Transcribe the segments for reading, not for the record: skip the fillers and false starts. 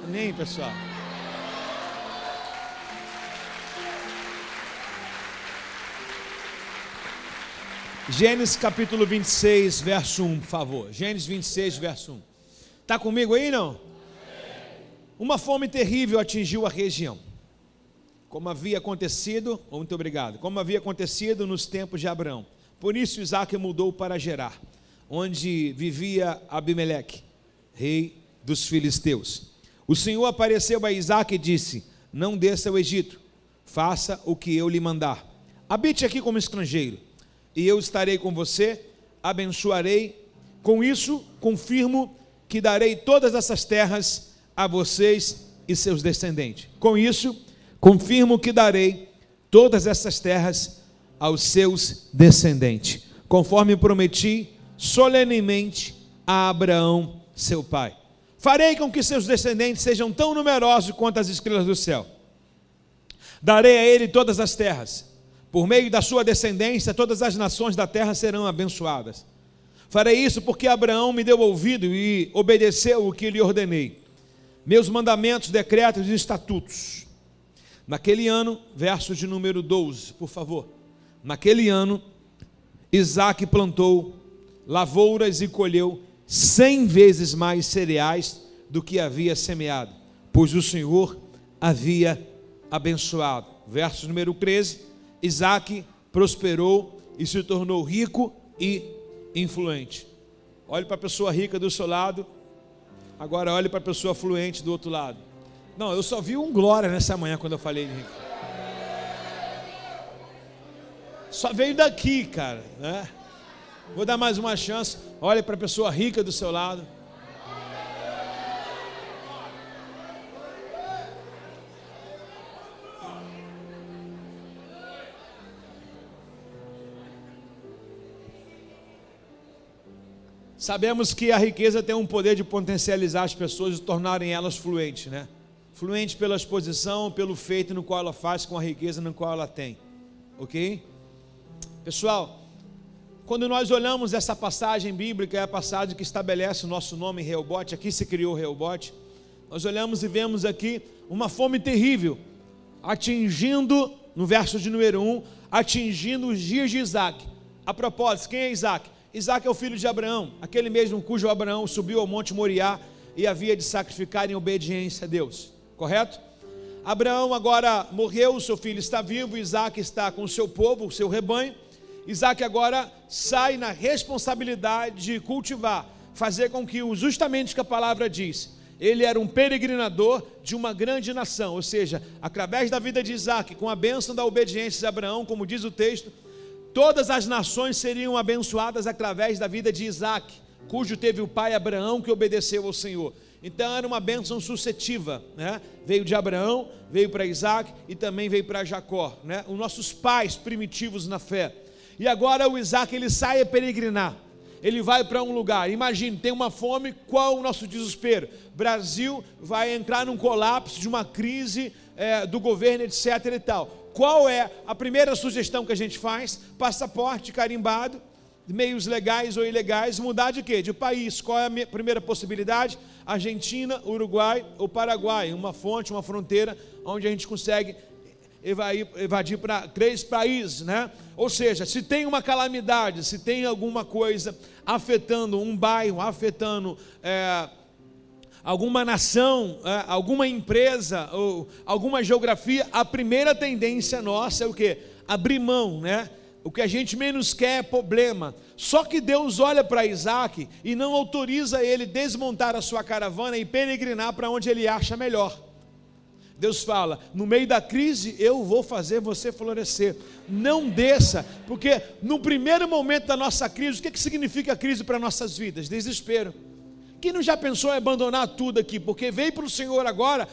Amém, pessoal. Gênesis capítulo 26, verso 1, por favor. Gênesis 26, verso 1. Está comigo aí, não? Uma fome terrível atingiu a região, como havia acontecido nos tempos de Abraão. Por isso Isaque mudou para Gerar, onde vivia Abimeleque, rei dos filisteus. O Senhor apareceu a Isaque e disse: não desça ao Egito, faça o que eu lhe mandar. Habite aqui como estrangeiro, e eu estarei com você, abençoarei. Com isso, confirmo que darei todas essas terras a vocês e seus descendentes. Com isso, confirmo que darei todas essas terras aos seus descendentes, conforme prometi solenemente a Abraão, seu pai. Farei com que seus descendentes sejam tão numerosos quanto as estrelas do céu. Darei a ele todas as terras. Por meio da sua descendência, todas as nações da terra serão abençoadas. Farei isso porque Abraão me deu ouvido e obedeceu o que lhe ordenei, meus mandamentos, decretos e estatutos. Naquele ano, verso de número 12, por favor. Naquele ano, Isaque plantou lavouras e colheu 100 vezes mais cereais do que havia semeado, pois o Senhor havia abençoado. Verso número 13, Isaque prosperou e se tornou rico e influente. Olhe para a pessoa rica do seu lado, agora olhe para a pessoa fluente do outro lado. Não, eu só vi um glória nessa manhã quando eu falei de rico. Só veio daqui, cara, né? Vou dar mais uma chance. Olhe para a pessoa rica do seu lado. Sabemos que a riqueza tem um poder de potencializar as pessoas e tornarem elas fluentes, né? Fluente pela exposição, pelo feito no qual ela faz com a riqueza no qual ela tem, ok? Pessoal, quando nós olhamos essa passagem bíblica, é a passagem que estabelece o nosso nome Reobote, aqui se criou Reobote, nós olhamos e vemos aqui uma fome terrível, atingindo, no verso de número 1, atingindo os dias de Isaque. A propósito, quem é Isaque? Isaque é o filho de Abraão, aquele mesmo cujo Abraão subiu ao monte Moriá e havia de sacrificar em obediência a Deus, correto? Abraão agora morreu, o seu filho está vivo, Isaque está com o seu povo, o seu rebanho. Isaque agora sai na responsabilidade de cultivar, fazer com que, justamente o que a palavra diz, ele era um peregrinador de uma grande nação, ou seja, através da vida de Isaque, com a bênção da obediência de Abraão, como diz o texto, todas as nações seriam abençoadas através da vida de Isaque, cujo teve o pai Abraão que obedeceu ao Senhor. Então era uma bênção sucessiva, né? Veio de Abraão, veio para Isaque e também veio para Jacó, né? Os nossos pais primitivos na fé. E agora o Isaque, ele sai a peregrinar, ele vai para um lugar, imagine, tem uma fome, qual o nosso desespero? Brasil vai entrar num colapso de uma crise do governo, etc e tal. Qual é a primeira sugestão que a gente faz? Passaporte carimbado, meios legais ou ilegais, mudar de quê? De país. Qual é a primeira possibilidade? Argentina, Uruguai ou Paraguai, uma fonte, uma fronteira, onde a gente consegue evadir para 3 países, né? Ou seja, se tem uma calamidade, se tem alguma coisa afetando um bairro, afetando alguma nação, alguma empresa ou alguma geografia, a primeira tendência nossa é o quê? Abrir mão, né? O que a gente menos quer é problema. Só que Deus olha para Isaque e não autoriza ele desmontar a sua caravana e peregrinar para onde ele acha melhor. Deus fala, no meio da crise eu vou fazer você florescer. Não desça, porque no primeiro momento da nossa crise, o que significa a crise para nossas vidas? Desespero. Quem não já pensou em abandonar tudo aqui? Porque veio para o Senhor agora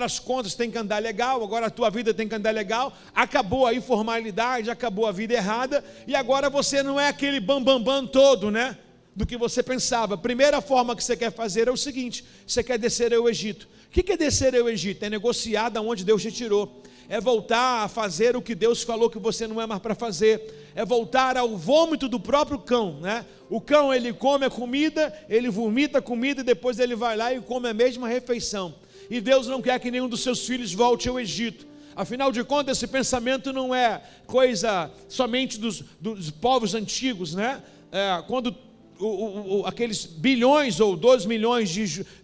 as contas têm que andar legal, agora a tua vida tem que andar legal, acabou a informalidade, acabou a vida errada, e agora você não é aquele bam todo, né? Do que você pensava. A primeira forma que você quer fazer é o seguinte: você quer descer ao Egito. O que é descer ao Egito? É negociar da onde Deus te tirou. é voltar a fazer o que Deus falou que você não é mais para fazer, é voltar ao vômito do próprio cão, né? O cão, ele come a comida, ele vomita a comida e depois ele vai lá e come a mesma refeição. E Deus não quer que nenhum dos seus filhos volte ao Egito. Afinal de contas, esse pensamento não é coisa somente dos povos antigos, né? Quando aqueles bilhões ou 2 milhões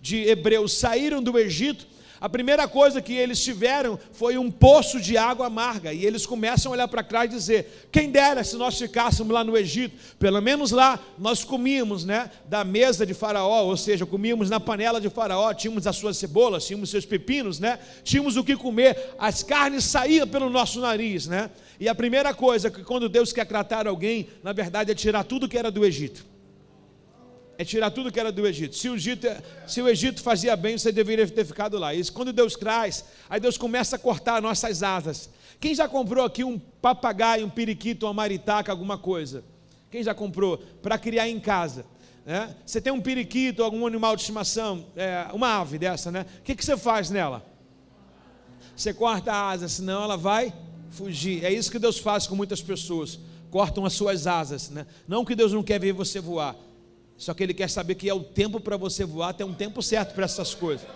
de hebreus saíram do Egito, a primeira coisa que eles tiveram foi um poço de água amarga, e eles começam a olhar para trás e dizer: quem dera se nós ficássemos lá no Egito, pelo menos lá nós comíamos, né, da mesa de Faraó, ou seja, comíamos na panela de Faraó, tínhamos as suas cebolas, tínhamos seus pepinos, né, tínhamos o que comer, as carnes saíam pelo nosso nariz, né? E a primeira coisa que quando Deus quer tratar alguém, na verdade é tirar tudo que era do Egito. É tirar tudo que era do Egito. Se o Egito fazia bem, você deveria ter ficado lá. Isso, quando Deus traz, aí Deus começa a cortar nossas asas. Quem já comprou aqui um papagaio, um periquito, uma maritaca, alguma coisa? Quem já comprou? Para criar em casa, né? Você tem um periquito, algum animal de estimação, uma ave dessa, né? O que você faz nela? Você corta a asa, senão ela vai fugir. É isso que Deus faz com muitas pessoas. Cortam as suas asas, né? Não que Deus não quer ver você voar, só que Ele quer saber que é o tempo para você voar, tem um tempo certo para essas coisas.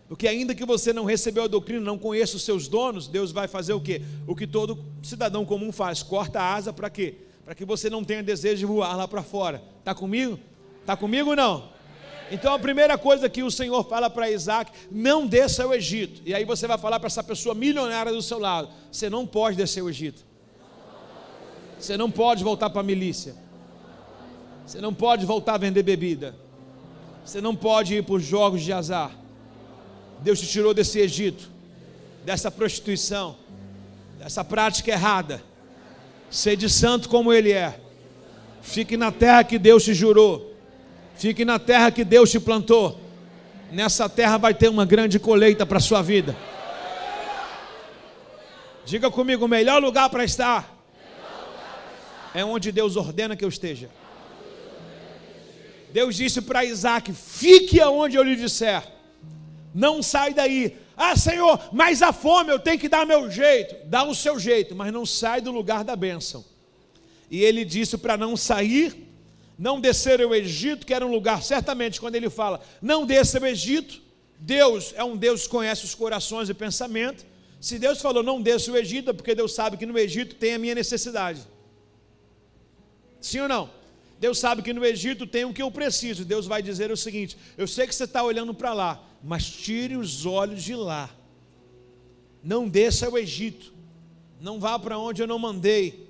Porque ainda que você não recebeu a doutrina, não conheça os seus donos, Deus vai fazer o quê? O que todo cidadão comum faz: corta a asa para quê? Para que você não tenha desejo de voar lá para fora. Está comigo? Está comigo ou não? Então a primeira coisa que o Senhor fala para Isaac: não desça ao Egito. E aí você vai falar para essa pessoa milionária do seu lado: você não pode descer ao Egito. Você não pode voltar para a milícia. Você não pode voltar a vender bebida. Você não pode ir para os jogos de azar. Deus te tirou desse Egito, dessa prostituição, dessa prática errada. Sede santo como Ele é. Fique na terra que Deus te jurou. Fique na terra que Deus te plantou. Nessa terra vai ter uma grande colheita para a sua vida. Diga comigo: o melhor lugar para estar é onde Deus ordena que eu esteja. Deus disse para Isaac: fique aonde eu lhe disser, não sai daí. Ah, Senhor, mas a fome, eu tenho que dar meu jeito. Dá o seu jeito, mas não sai do lugar da bênção. E ele disse para não sair, não descer ao Egito, que era um lugar, certamente quando ele fala não desça ao Egito, Deus é um Deus que conhece os corações e pensamentos. Se Deus falou não desça ao Egito, é porque Deus sabe que no Egito tem a minha necessidade. Sim ou não? Deus sabe que no Egito tem o que eu preciso. Deus vai dizer o seguinte: eu sei que você está olhando para lá, mas tire os olhos de lá. Não desça ao Egito. Não vá para onde eu não mandei.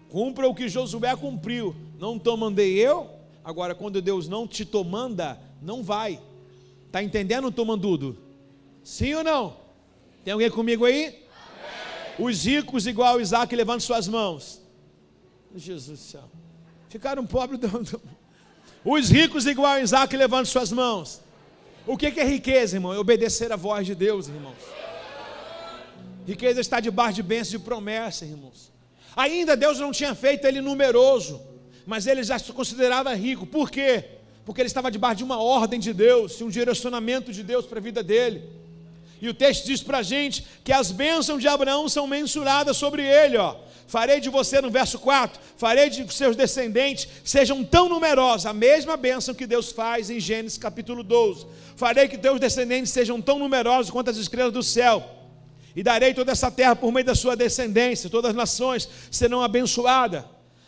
Cumpra o que Josué cumpriu. Não mandei eu. Agora, quando Deus não te manda, não vai. Está entendendo, tomandudo? Sim ou não? Tem alguém comigo aí? Amém. Os ricos igual Isaac, levando suas mãos. Jesus do céu. Ficaram pobres. Os ricos igual a Isaac, levando suas mãos. O que é riqueza, irmão? É obedecer a voz de Deus, irmãos. Riqueza está debaixo de bênçãos e promessas, irmãos. Ainda Deus não tinha feito ele numeroso, mas ele já se considerava rico. Por quê? Porque ele estava debaixo de uma ordem de Deus, um direcionamento de Deus para a vida dele. E o texto diz para a gente que as bênçãos de Abraão são mensuradas sobre ele, ó. Farei de você, no verso 4, farei de seus descendentes sejam tão numerosos, a mesma bênção que Deus faz em Gênesis capítulo 12. Farei que teus descendentes sejam tão numerosos quanto as estrelas do céu, e darei toda essa terra por meio da sua descendência, todas as nações serão abençoadas.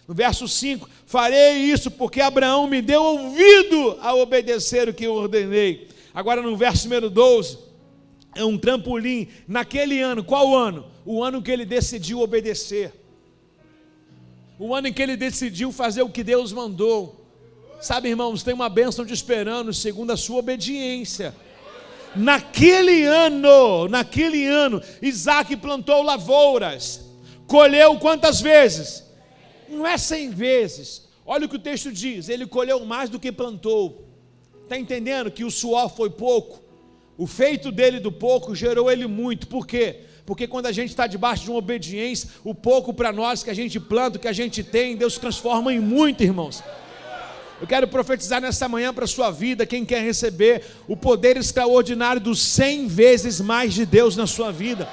No verso 5, farei isso porque Abraão me deu ouvido a obedecer o que eu ordenei. Agora no verso número 12, é um trampolim, naquele ano. Qual ano? O ano que ele decidiu obedecer, o ano em que ele decidiu fazer o que Deus mandou. Sabe, irmãos, tem uma bênção te esperando segundo a sua obediência. Naquele ano, Isaac plantou lavouras, colheu quantas vezes? Não é 100 vezes. Olha o que o texto diz: ele colheu mais do que plantou. Está entendendo que o suor foi pouco? O feito dele do pouco gerou ele muito. Por quê? Porque quando a gente está debaixo de uma obediência, o pouco para nós que a gente planta, o que a gente tem, Deus transforma em muito, irmãos. Eu quero profetizar nessa manhã para a sua vida, quem quer receber o poder extraordinário dos 100 vezes mais de Deus na sua vida.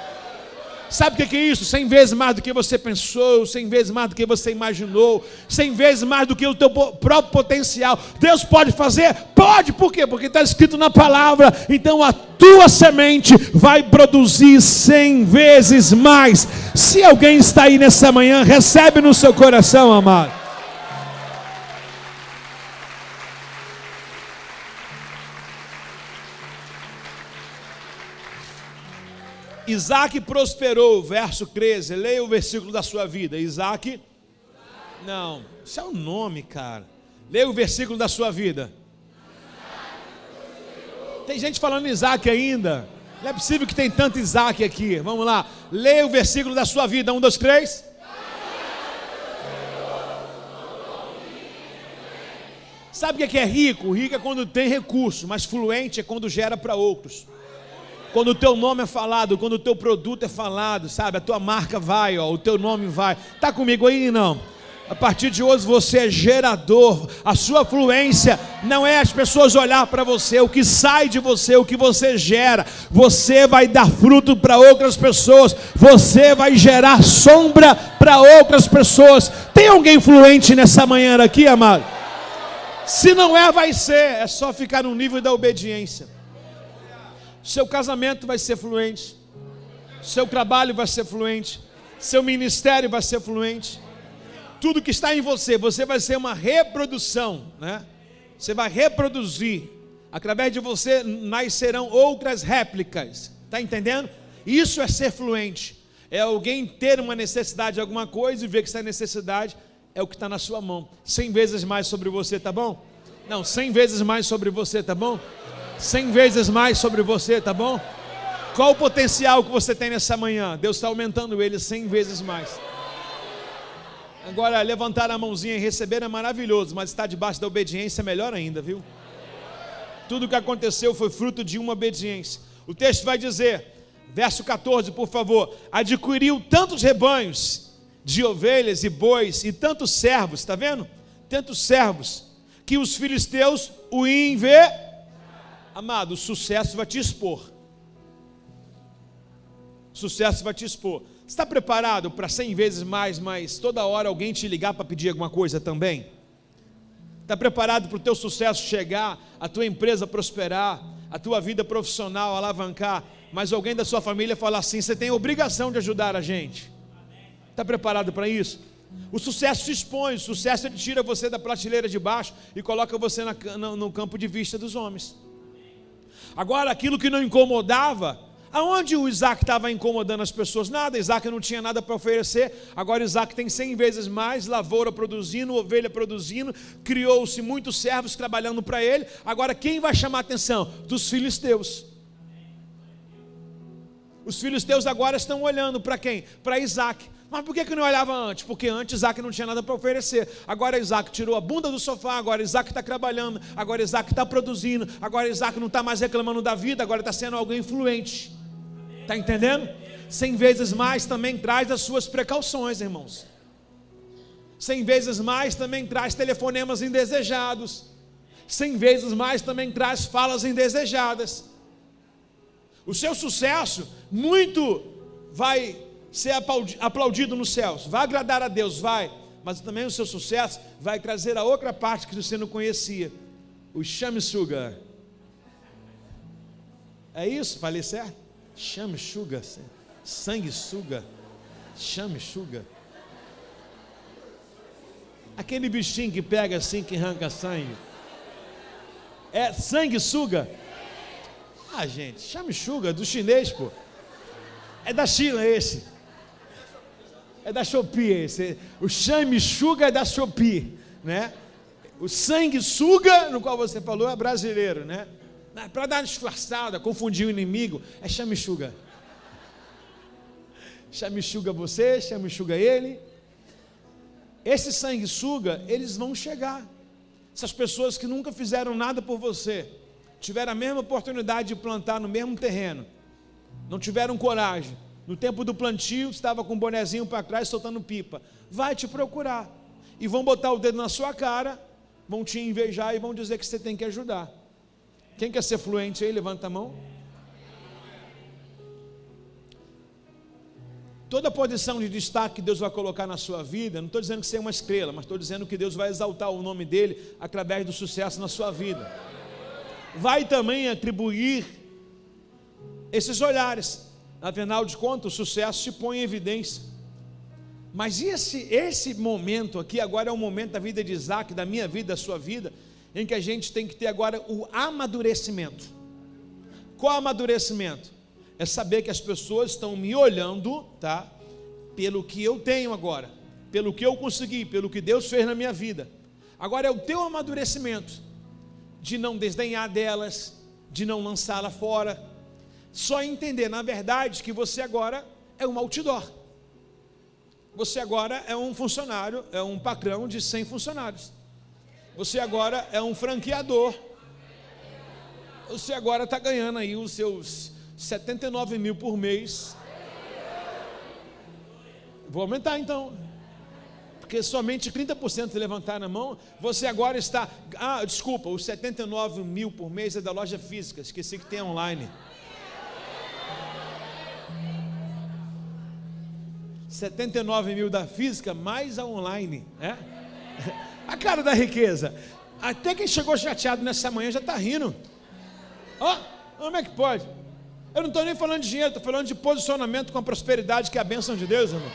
Sabe o que é isso? 100 vezes mais do que você pensou, 100 vezes mais do que você imaginou, 100 vezes mais do que o teu próprio potencial. Deus pode fazer? Pode, por quê? Porque está escrito na palavra. Então a tua semente vai produzir 100 vezes mais. Se alguém está aí nessa manhã, recebe no seu coração, amado. Isaac prosperou, verso 13, leia o versículo da sua vida. Isaac, não, isso é o nome, cara. Leia o versículo da sua vida. Tem gente falando Isaac ainda. Não é possível que tem tanto Isaac aqui. Vamos lá, leia o versículo da sua vida. 1, 2, 3. Sabe o que é rico? Rico é quando tem recurso, mas fluente é quando gera para outros. Quando o teu nome é falado, quando o teu produto é falado, sabe? A tua marca vai, ó, o teu nome vai. Está comigo aí, não? A partir de hoje você é gerador. A sua fluência não é as pessoas olhar para você. O que sai de você, o que você gera. Você vai dar fruto para outras pessoas. Você vai gerar sombra para outras pessoas. Tem alguém fluente nessa manhã aqui, amado? Se não é, vai ser. É só ficar no nível da obediência. Seu casamento vai ser fluente, seu trabalho vai ser fluente, seu ministério vai ser fluente. Tudo que está em você, você vai ser uma reprodução, né? Você vai reproduzir. Através de você nascerão outras réplicas. Está entendendo? Isso é ser fluente. É alguém ter uma necessidade de alguma coisa e ver que essa necessidade é o que está na sua mão. 100 vezes mais sobre você, tá bom? Não, 100 vezes mais sobre você, tá bom? 100 vezes mais sobre você, tá bom? Qual o potencial que você tem nessa manhã? Deus está aumentando ele 100 vezes mais. Agora, levantar a mãozinha e receber é maravilhoso, mas estar debaixo da obediência é melhor ainda, viu? Tudo o que aconteceu foi fruto de uma obediência. O texto vai dizer, verso 14, por favor: adquiriu tantos rebanhos de ovelhas e bois e tantos servos, está vendo? Tantos servos, que os filisteus o enviaram. Amado, o sucesso vai te expor. O sucesso vai te expor. Você está preparado para 100 vezes mais, mas toda hora alguém te ligar para pedir alguma coisa também? Está preparado para o teu sucesso chegar, a tua empresa prosperar, a tua vida profissional alavancar, mas alguém da sua família falar assim: você tem obrigação de ajudar a gente? Está preparado para isso? O sucesso se expõe, o sucesso ele tira você da prateleira de baixo e coloca você no campo de vista dos homens. Agora, aquilo que não incomodava, aonde o Isaac estava incomodando as pessoas? Nada, Isaac não tinha nada para oferecer. Agora Isaac tem 100 vezes mais, lavoura produzindo, ovelha produzindo, criou-se muitos servos trabalhando para ele. Agora quem vai chamar a atenção? Dos filisteus. Os filisteus agora estão olhando para quem? Para Isaac. Mas por que não olhava antes? Porque antes Isaac não tinha nada para oferecer. Agora Isaac tirou a bunda do sofá. Agora Isaac está trabalhando. Agora Isaac está produzindo. Agora Isaac não está mais reclamando da vida. Agora está sendo alguém influente. Está entendendo? 100 vezes mais também traz as suas precauções, irmãos. 100 vezes mais também traz telefonemas indesejados. 100 vezes mais também traz falas indesejadas. O seu sucesso muito vai ser aplaudido nos céus, vai agradar a Deus, vai, mas também o seu sucesso vai trazer a outra parte que você não conhecia, o chame-suga. É isso? Falei certo? Chame-suga, sangue-suga, chame-suga. Aquele bichinho que pega assim, que arranca sangue. É sangue-suga? Ah, gente, chame-suga, do chinês, pô. É da China esse. É da Shopee esse. O chame-suga é da Shopee, né? O sangue-suga, no qual você falou, é brasileiro, né? Para dar uma disfarçada, confundir o inimigo, é chame-suga. Chame-suga você, chame-suga ele. Esse sanguessuga, eles vão chegar. Essas pessoas que nunca fizeram nada por você, tiveram a mesma oportunidade de plantar no mesmo terreno, não tiveram coragem. No tempo do plantio, estava com um bonezinho para trás, soltando pipa. Vai te procurar. E vão botar o dedo na sua cara vão te invejar e vão dizer que você tem que ajudar. Quem quer ser fluente aí, levanta a mão. Toda posição de destaque que Deus vai colocar na sua vida, não estou dizendo que você é uma estrela, mas estou dizendo que Deus vai exaltar o nome dele através do sucesso na sua vida. Vai também atribuir esses olhares. Afinal de contas, o sucesso se põe em evidência. Mas esse momento aqui agora é um momento da vida de Isaac, da minha vida, da sua vida, em que a gente tem que ter agora o amadurecimento. Qual amadurecimento? É saber que as pessoas estão me olhando, tá? Pelo que eu tenho agora, pelo que eu consegui, pelo que Deus fez na minha vida. Agora é o teu amadurecimento, de não desdenhar delas, de não lançá-la fora. Só entender, na verdade, que você agora é um outdoor. Você agora é um funcionário, é um patrão de 100 funcionários. Você agora é um franqueador. Você agora está ganhando aí os seus 79 mil por mês. Vou aumentar então, porque somente 30% levantaram a mão. Você agora está, desculpa, os 79 mil por mês é da loja física, esqueci que tem online. 79 mil da física, mais a online, né? A cara da riqueza. Até quem chegou chateado nessa manhã já está rindo. Como é que pode? Eu não estou nem falando de dinheiro, estou falando de posicionamento com a prosperidade, que é a bênção de Deus, irmão.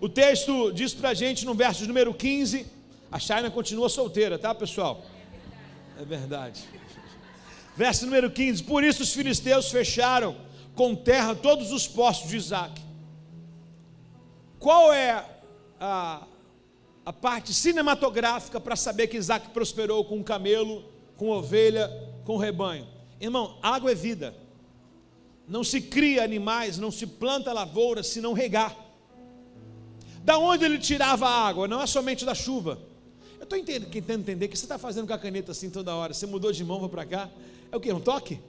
O texto diz para a gente no verso número 15, a China continua solteira, tá, pessoal? É verdade. Verso número 15, por isso os filisteus fecharam com terra todos os poços de Isaac. Qual é a parte cinematográfica para saber que Isaac prosperou com camelo, com ovelha, com rebanho? Irmão, água é vida. Não se cria animais, não se planta lavoura se não regar. Da onde ele tirava a água? Não é somente da chuva. Eu estou tentando entender o que você está fazendo com a caneta assim toda hora. Você mudou de mão, vai para cá. É o quê? Um toque?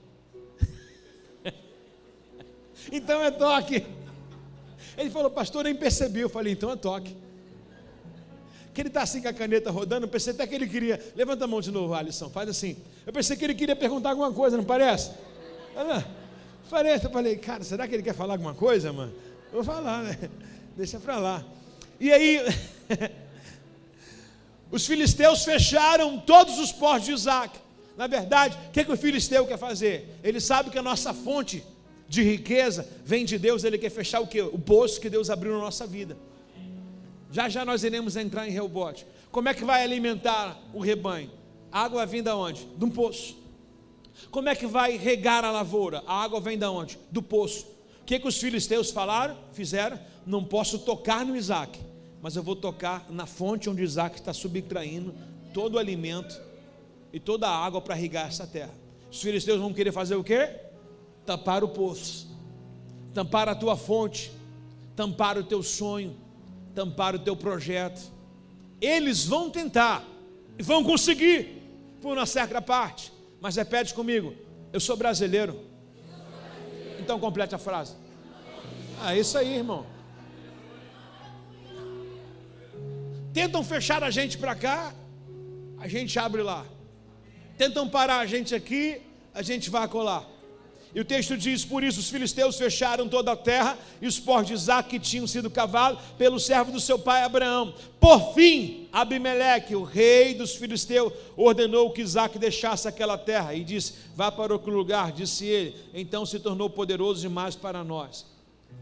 Então é toque. Ele falou, pastor, nem percebi. Eu falei, então é toque. Que ele está assim com a caneta rodando. Eu pensei até que ele queria. Levanta a mão de novo, Alisson, faz assim. Eu pensei que ele queria perguntar alguma coisa, não parece? Parece. Eu falei, cara, será que ele quer falar alguma coisa, mano? Vou falar, né? Deixa para lá. E aí, os filisteus fecharam todos os poços de Isaac. Na verdade, o que o filisteu quer fazer? Ele sabe que a nossa fonte de riqueza vem de Deus. Ele quer fechar o quê? O poço que Deus abriu na nossa vida. Já já nós iremos entrar em Reobote. Como é que vai alimentar o rebanho? A água vem da onde? De um poço. Como é que vai regar a lavoura? A água vem da onde? Do poço. O que os filisteus fizeram? Não posso tocar no Isaac, mas eu vou tocar na fonte onde Isaac está subtraindo todo o alimento e toda a água para irrigar essa terra. Os filisteus vão querer fazer o quê? Tampar o poço, tampar a tua fonte, tampar o teu sonho, tampar o teu projeto. Eles vão tentar e vão conseguir por uma certa parte, mas repete comigo, eu sou brasileiro. Então complete a frase. Isso aí, irmão. Tentam fechar a gente para cá, a gente abre lá. Tentam parar a gente aqui, a gente vai colar. E o texto diz, por isso os filisteus fecharam toda a terra e os poços de Isaac que tinham sido cavados pelo servo do seu pai Abraão. Por fim, Abimeleque, o rei dos filisteus, ordenou que Isaac deixasse aquela terra e disse, vá para outro lugar, disse ele. Então se tornou poderoso demais para nós.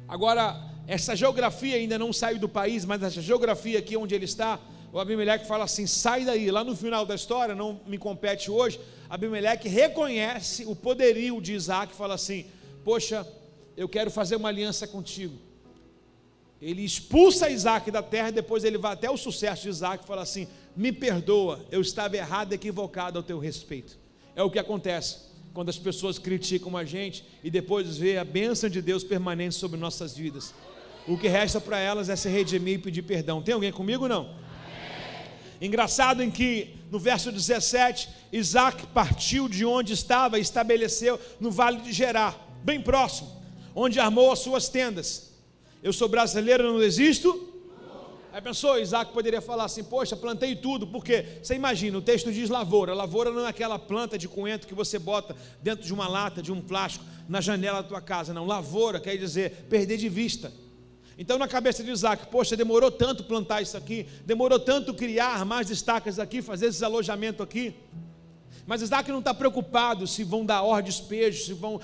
Agora, essa geografia ainda não saiu do país, mas essa geografia aqui onde ele está, o Abimeleque fala assim, sai daí. Lá no final da história, não me compete hoje, Abimeleque reconhece o poderio de Isaac e fala assim, poxa, eu quero fazer uma aliança contigo. Ele expulsa Isaac da terra e depois ele vai até o sucesso de Isaac e fala assim, me perdoa, eu estava errado, equivocado ao teu respeito. É o que acontece quando as pessoas criticam a gente e depois vê a bênção de Deus permanente sobre nossas vidas. O que resta para elas é se redimir e pedir perdão. Tem alguém comigo ou não? Engraçado em que no verso 17, Isaac partiu de onde estava e estabeleceu no vale de Gerar, bem próximo, onde armou as suas tendas. Eu sou brasileiro, não existo? Aí pensou, Isaac poderia falar assim, poxa, plantei tudo, porque você imagina, o texto diz lavoura. Lavoura não é aquela planta de coentro que você bota dentro de uma lata, de um plástico, na janela da tua casa, não. Lavoura quer dizer perder de vista. Então na cabeça de Isaac, poxa, demorou tanto plantar isso aqui, demorou tanto criar mais estacas aqui, fazer esse alojamento aqui. Mas Isaac não está preocupado se vão dar ordem de despejo, se vão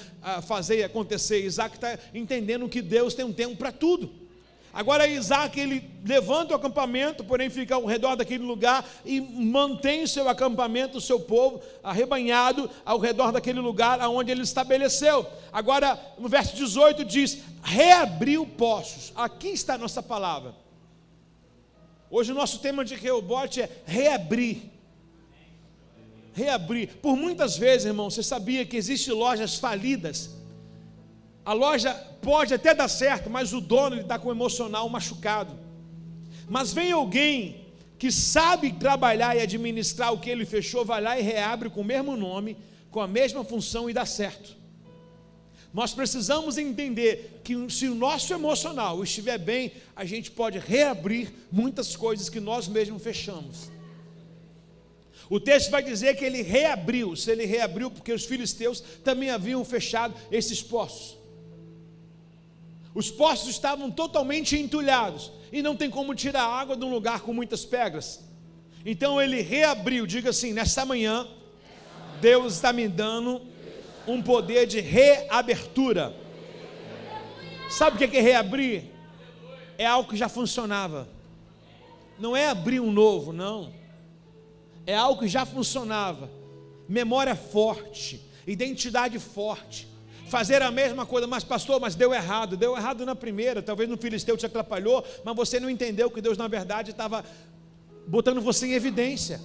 fazer acontecer. Isaac está entendendo que Deus tem um tempo para tudo. Agora Isaac, ele levanta o acampamento, porém fica ao redor daquele lugar e mantém o seu acampamento, o seu povo arrebanhado ao redor daquele lugar onde ele estabeleceu. Agora no verso 18 diz, reabriu poços. Aqui está a nossa palavra. Hoje o nosso tema de Rehobote é reabrir. Reabrir. Por muitas vezes, irmão, você sabia que existem lojas falidas? A loja pode até dar certo, mas o dono está com o emocional machucado. Mas vem alguém que sabe trabalhar e administrar o que ele fechou, vai lá e reabre com o mesmo nome, com a mesma função e dá certo. Nós precisamos entender que se o nosso emocional estiver bem, a gente pode reabrir muitas coisas que nós mesmos fechamos. O texto vai dizer que ele reabriu. Se ele reabriu, porque os filisteus também haviam fechado esses poços. Os poços estavam totalmente entulhados e não tem como tirar água de um lugar com muitas pedras. Então ele reabriu. Diga assim, nessa manhã Deus está me dando um poder de reabertura. Sabe o que é reabrir? É algo que já funcionava. Não é abrir um novo, não. É algo que já funcionava. Memória forte, identidade forte. Fazer a mesma coisa, mas pastor, mas deu errado na primeira, talvez no filisteu te atrapalhou, mas você não entendeu que Deus na verdade estava botando você em evidência.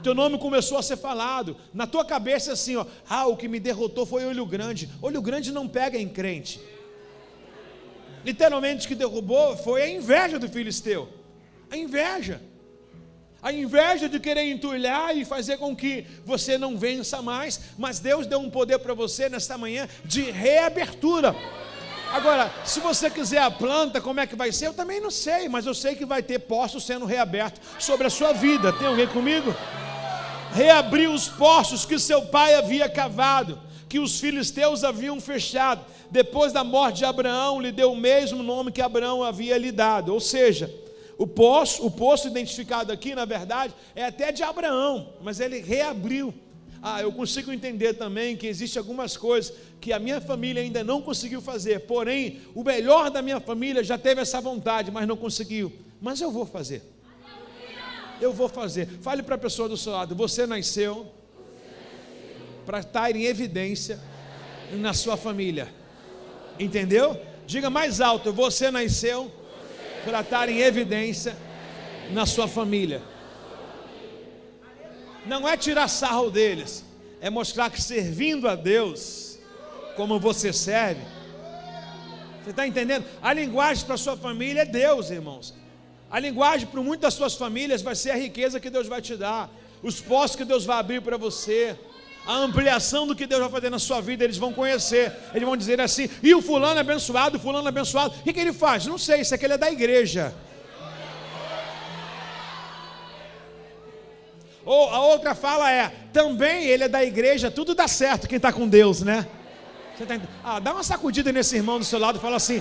Teu nome começou a ser falado, na tua cabeça assim, ó, o que me derrotou foi olho grande. Olho grande não pega em crente. Literalmente o que derrubou foi a inveja do filisteu. A inveja de querer entulhar e fazer com que você não vença mais, mas Deus deu um poder para você nesta manhã de reabertura. Agora, se você quiser a planta, como é que vai ser? Eu também não sei, mas eu sei que vai ter poços sendo reabertos sobre a sua vida. Tem alguém comigo? Reabrir os poços que seu pai havia cavado, que os filisteus haviam fechado. Depois da morte de Abraão, lhe deu o mesmo nome que Abraão havia lhe dado, ou seja, o poço identificado aqui, na verdade, é até de Abraão, mas ele reabriu. Eu consigo entender também que existem algumas coisas que a minha família ainda não conseguiu fazer, porém, o melhor da minha família já teve essa vontade, mas não conseguiu. Mas eu vou fazer. Eu vou fazer. Fale para a pessoa do seu lado, você nasceu para estar em evidência na sua família. Entendeu? Diga mais alto, você nasceu para estar em evidência na sua família. Não é tirar sarro deles, é mostrar que servindo a Deus, como você serve, você está entendendo? A linguagem para a sua família é Deus, irmãos. A linguagem para muitas das suas famílias vai ser a riqueza que Deus vai te dar, os poços que Deus vai abrir para você, a ampliação do que Deus vai fazer na sua vida. Eles vão conhecer, eles vão dizer assim, e o fulano é abençoado, o que ele faz? Não sei, isso aqui ele é da igreja. Ou a outra fala é, também ele é da igreja, tudo dá certo quem está com Deus, né? Você tá, dá uma sacudida nesse irmão do seu lado e fala assim,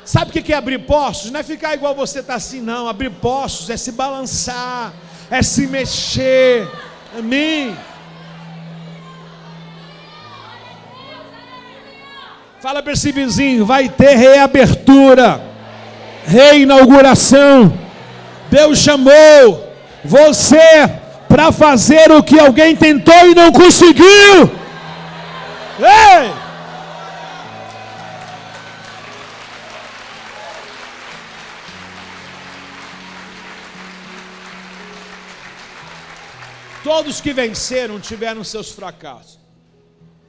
sabe o que é abrir poços? Não é ficar igual você está assim não, abrir poços é se balançar, é se mexer, amém? Fala para esse vizinho, vai ter reabertura, reinauguração. Deus chamou você para fazer o que alguém tentou e não conseguiu. Ei! Todos que venceram tiveram seus fracassos.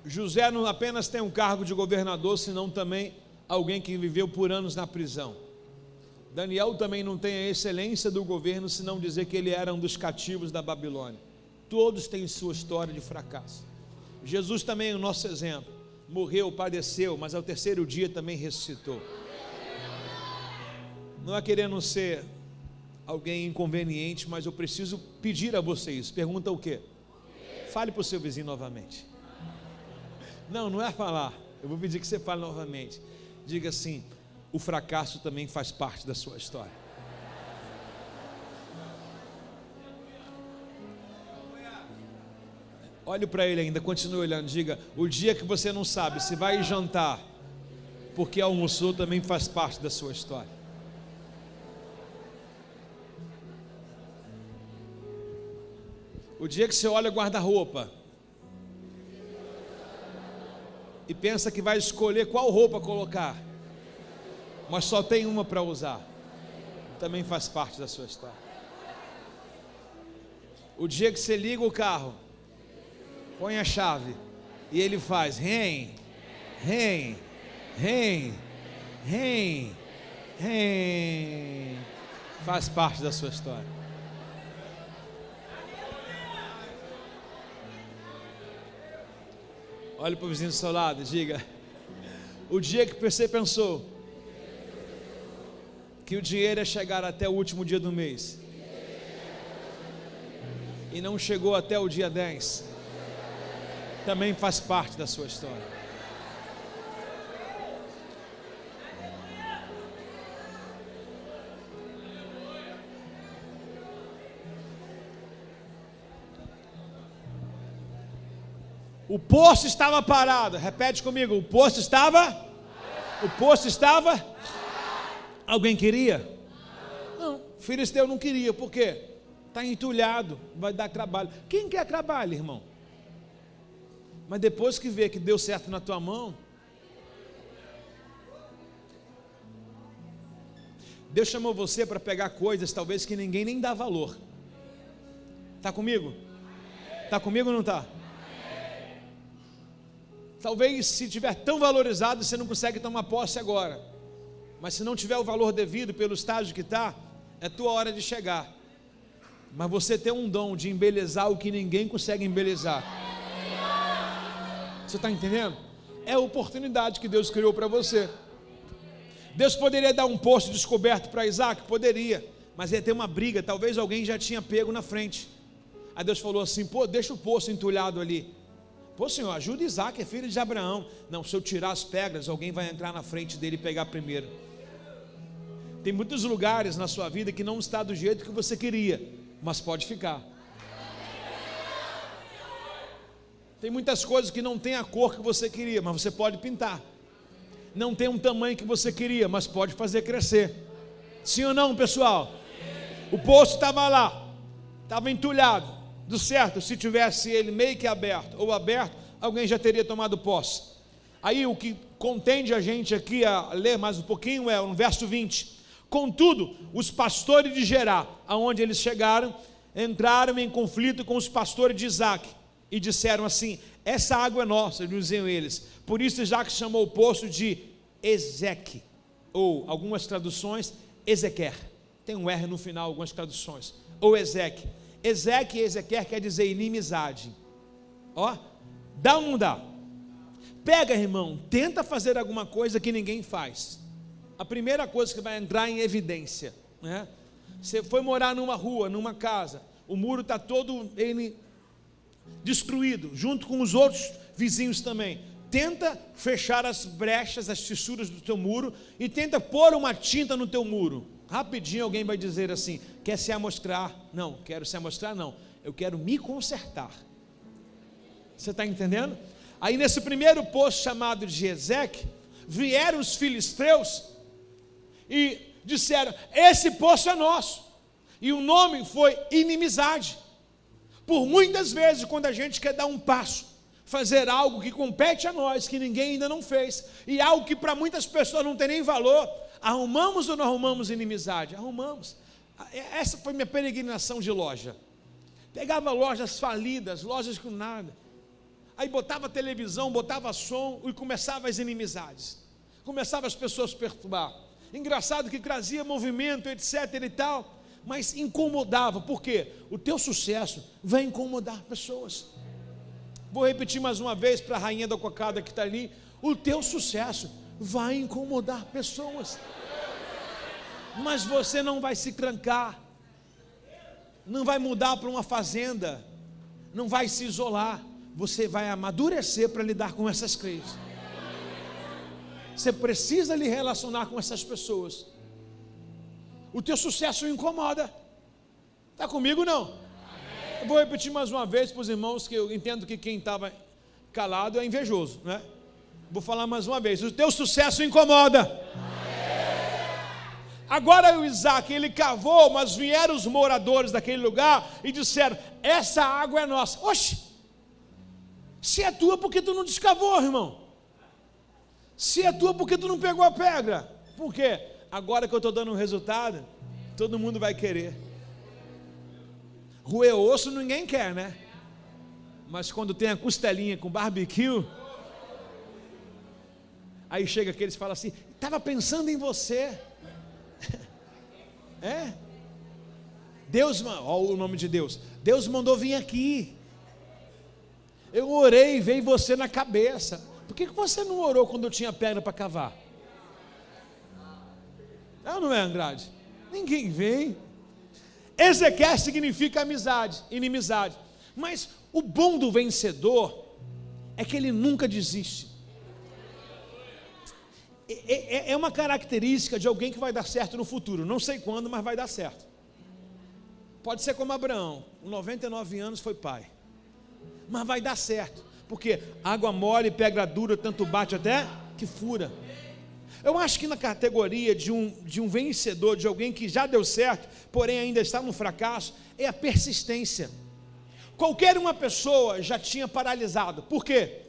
José não apenas tem um cargo de governador, senão também alguém que viveu por anos na prisão. Daniel também não tem a excelência do governo, senão dizer que ele era um dos cativos da Babilônia. Todos têm sua história de fracasso. Jesus também é o nosso exemplo. Morreu, padeceu, mas ao terceiro dia também ressuscitou. Não é querendo ser alguém inconveniente, mas eu preciso pedir a vocês. Pergunta o quê? Fale para o seu vizinho novamente. Não é falar. Eu vou pedir que você fale novamente. Diga assim: o fracasso também faz parte da sua história. Olhe para ele ainda, continue olhando. Diga: o dia que você não sabe se vai jantar porque almoçou, também faz parte da sua história. O dia que você olha o guarda-roupa e pensa que vai escolher qual roupa colocar, mas só tem uma para usar, também faz parte da sua história. O dia que você liga o carro, põe a chave e ele faz rem, rem, rem, rem, rem, faz parte da sua história. Olhe para o vizinho do seu lado e diga: o dia que você pensou que o dinheiro ia chegar até o último dia do mês e não chegou até o dia 10, também faz parte da sua história. O poço estava parado. Repete comigo: o poço estava? O poço estava? Alguém queria? Não, o filisteu não queria. Por quê? Está entulhado, vai dar trabalho. Quem quer trabalho, irmão? Mas depois que vê que deu certo na tua mão, Deus chamou você para pegar coisas talvez que ninguém nem dá valor. Está comigo? Está comigo ou não está? Talvez se tiver tão valorizado, você não consegue tomar posse agora. Mas se não tiver o valor devido pelo estágio que está, é tua hora de chegar. Mas você tem um dom de embelezar o que ninguém consegue embelezar. Você está entendendo? É a oportunidade que Deus criou para você. Deus poderia dar um poço descoberto para Isaac? Poderia. Mas ia ter uma briga, talvez alguém já tinha pego na frente. Aí Deus falou assim: pô, deixa o poço entulhado ali. Pô, Senhor, ajuda Isaac, é filho de Abraão. Não, se eu tirar as pedras, alguém vai entrar na frente dele e pegar primeiro. Tem muitos lugares na sua vida que não está do jeito que você queria, mas pode ficar. Tem muitas coisas que não tem a cor que você queria, mas você pode pintar. Não tem um tamanho que você queria, mas pode fazer crescer. Sim ou não, pessoal? O poço estava lá, estava entulhado. Do certo, se tivesse ele meio que aberto ou aberto, alguém já teria tomado posse. Aí o que contende a gente aqui a ler mais um pouquinho é no verso 20. Contudo, os pastores de Gerá, aonde eles chegaram, entraram em conflito com os pastores de Isaac e disseram assim: essa água é nossa, diziam eles. Por isso Isaac chamou o poço de Ezeque, ou algumas traduções Ezequer, tem um R no final, algumas traduções, ou Ezeque. Ezeque e Ezequer quer dizer inimizade. Ó, dá ou não dá? Pega, irmão, tenta fazer alguma coisa que ninguém faz. A primeira coisa que vai entrar em evidência, né? Você foi morar numa rua, numa casa, o muro está todo ele destruído, junto com os outros vizinhos também. Tenta fechar as brechas, as fissuras do teu muro e tenta pôr uma tinta no teu muro. Rapidinho alguém vai dizer assim: quer se amostrar? Não, quero se amostrar não, eu quero me consertar. Você está entendendo? Aí nesse primeiro poço chamado de Ezeque, vieram os filisteus e disseram: esse poço é nosso. E o nome foi inimizade. Por muitas vezes, quando a gente quer dar um passo, fazer algo que compete a nós, que ninguém ainda não fez, e algo que para muitas pessoas não tem nem valor, arrumamos ou não arrumamos inimizade? Arrumamos. Essa foi minha peregrinação de loja. Pegava lojas falidas, lojas com nada, aí botava televisão, botava som e começava as inimizades, começava as pessoas a perturbar. Engraçado que trazia movimento, etc e tal, mas incomodava. Por quê? O teu sucesso vai incomodar pessoas. Vou repetir mais uma vez para a rainha da cocada que está ali: o teu sucesso vai incomodar pessoas, mas você não vai se trancar, não vai mudar para uma fazenda, não vai se isolar. Você vai amadurecer para lidar com essas crises. Você precisa lhe relacionar com essas pessoas. O teu sucesso incomoda. Está comigo não? Eu vou repetir mais uma vez para os irmãos, que eu entendo que quem estava calado é invejoso, né? Vou falar mais uma vez. O teu sucesso incomoda. Agora o Isaac, ele cavou, mas vieram os moradores daquele lugar e disseram: essa água é nossa. Oxe, se é tua, por que tu não descavou, irmão? Se é tua, por que tu não pegou a pedra? Por quê? Agora que eu estou dando um resultado, todo mundo vai querer. Roer osso ninguém quer, né? Mas quando tem a costelinha com barbecue, aí chega aqueles que falam assim: estava pensando em você. É? Deus, olha o nome de Deus. Deus mandou vir aqui. Eu orei e veio você na cabeça. Por que você não orou quando eu tinha pedra para cavar? Não é, Andrade? Ninguém vem. Ezequiel significa amizade, inimizade. Mas o bom do vencedor é que ele nunca desiste. É uma característica de alguém que vai dar certo no futuro. Não sei quando, mas vai dar certo. Pode ser como Abraão, com 99 anos foi pai. Mas vai dar certo. Porque água mole, pedra dura, tanto bate até que fura. Eu acho que na categoria de um vencedor, de alguém que já deu certo, porém ainda está no fracasso, é a persistência. Qualquer uma pessoa já tinha paralisado. Por quê?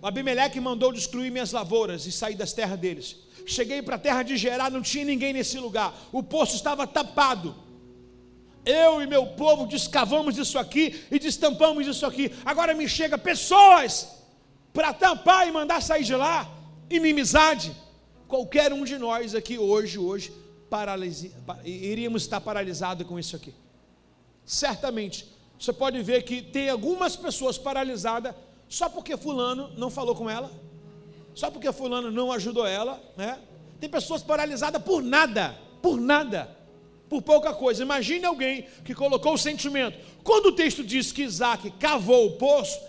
Abimeleque mandou destruir minhas lavouras e sair das terras deles. Cheguei para a terra de Gerar, não tinha ninguém nesse lugar. O poço estava tapado. Eu e meu povo descavamos isso aqui e destampamos isso aqui. Agora me chega pessoas para tampar e mandar sair de lá. Inimizade. Qualquer um de nós aqui hoje iríamos estar paralisados com isso aqui. Certamente. Você pode ver que tem algumas pessoas paralisadas só porque fulano não falou com ela, só porque fulano não ajudou ela, né? Tem pessoas paralisadas por nada, por pouca coisa. Imagine alguém que colocou o sentimento. Quando o texto diz que Isaac cavou o poço,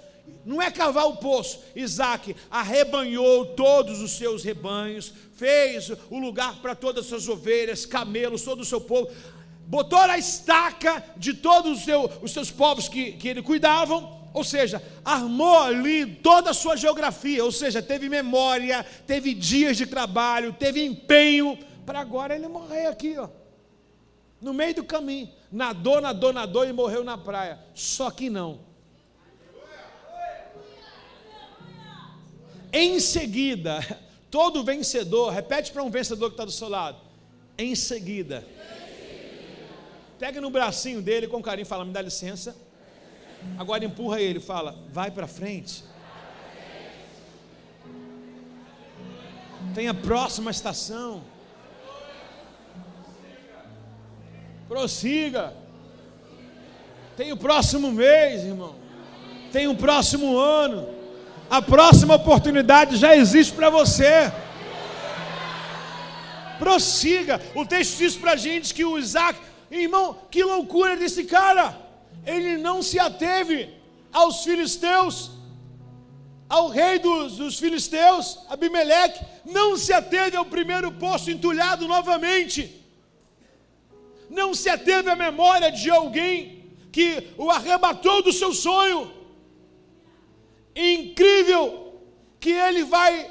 não é cavar o poço. Isaac arrebanhou todos os seus rebanhos, fez o lugar para todas as suas ovelhas, camelos, todo o seu povo, botou a estaca de todos os seus povos que ele cuidavam. Ou seja, armou ali toda a sua geografia, ou seja, teve memória, teve dias de trabalho, teve empenho, para agora ele morrer aqui, ó, no meio do caminho, nadou e morreu na praia. Só que não. Em seguida, todo vencedor, repete para um vencedor que está do seu lado, em seguida, pega no bracinho dele com carinho, fala: me dá licença. Agora empurra ele, fala: vai para frente. Tem a próxima estação. Prossiga. Tem o próximo mês, irmão. Tem o próximo ano. A próxima oportunidade já existe para você. Prossiga. O texto diz para a gente que o Isaac, irmão, que loucura desse cara. Ele não se ateve aos filisteus, ao rei dos filisteus, Abimeleque, não se ateve ao primeiro poço entulhado novamente, não se ateve à memória de alguém que o arrebatou do seu sonho. Incrível que ele vai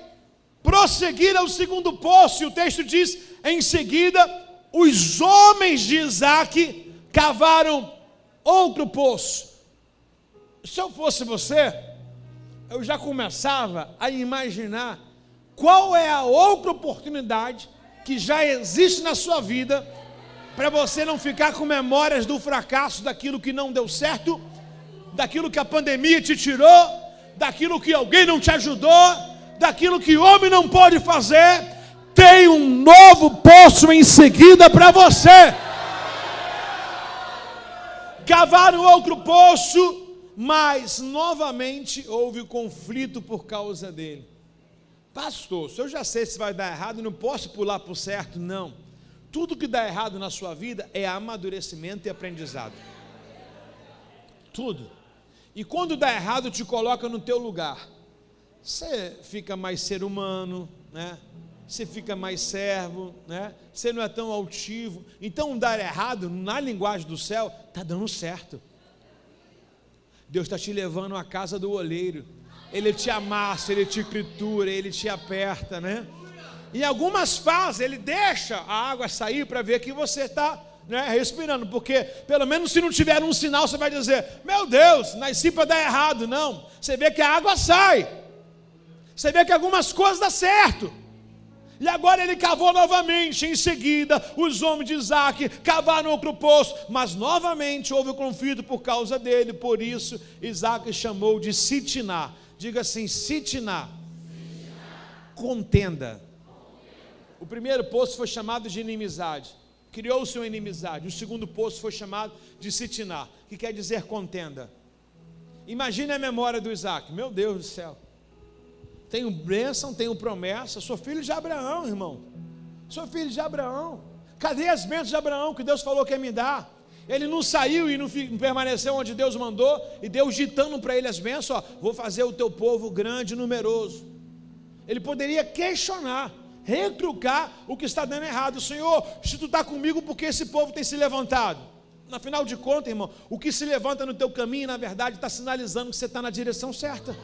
prosseguir ao segundo poço, e o texto diz: em seguida, os homens de Isaac cavaram outro poço. Se eu fosse você, eu já começava a imaginar qual é a outra oportunidade que já existe na sua vida, para você não ficar com memórias do fracasso, daquilo que não deu certo, daquilo que a pandemia te tirou, daquilo que alguém não te ajudou, daquilo que o homem não pode fazer. Tem um novo poço em seguida para você. Cavaram outro poço, mas novamente houve conflito por causa dele. Pastor, se eu já sei se vai dar errado, não posso pular para o certo, não. Tudo que dá errado na sua vida é amadurecimento e aprendizado. Tudo. E quando dá errado, te coloca no teu lugar. Você fica mais ser humano, né? Você fica mais servo, né? Você não é tão altivo. Então dar errado, na linguagem do céu, está dando certo. Deus está te levando à casa do oleiro. Ele te amassa, Ele te tritura, Ele te aperta, né? Em algumas fases Ele deixa a água sair para ver que você está, né, respirando. Porque pelo menos se não tiver um sinal, você vai dizer: meu Deus, nasci para dar errado. Não, você vê que a água sai. Você vê que algumas coisas dão certo. E agora ele cavou novamente. Em seguida, os homens de Isaac cavaram outro poço, mas novamente houve conflito por causa dele. Por isso, Isaac chamou de Sitná. Diga assim: Sitná. Contenda. O primeiro poço foi chamado de inimizade. Criou-se uma inimizade. O segundo poço foi chamado de Sitná, que quer dizer contenda. Imagine a memória do Isaac. Meu Deus do céu. Tenho bênção, tenho promessa. Sou filho de Abraão, irmão. Sou filho de Abraão. Cadê as bênçãos de Abraão que Deus falou que ia me dar? Ele não saiu e não permaneceu onde Deus mandou. E Deus ditando para ele as bênçãos: ó, vou fazer o teu povo grande e numeroso. Ele poderia questionar, retrucar o que está dando errado. Senhor, se tu está comigo, por que esse povo tem se levantado? Afinal de contas, irmão, o que se levanta no teu caminho, na verdade, está sinalizando que você está na direção certa.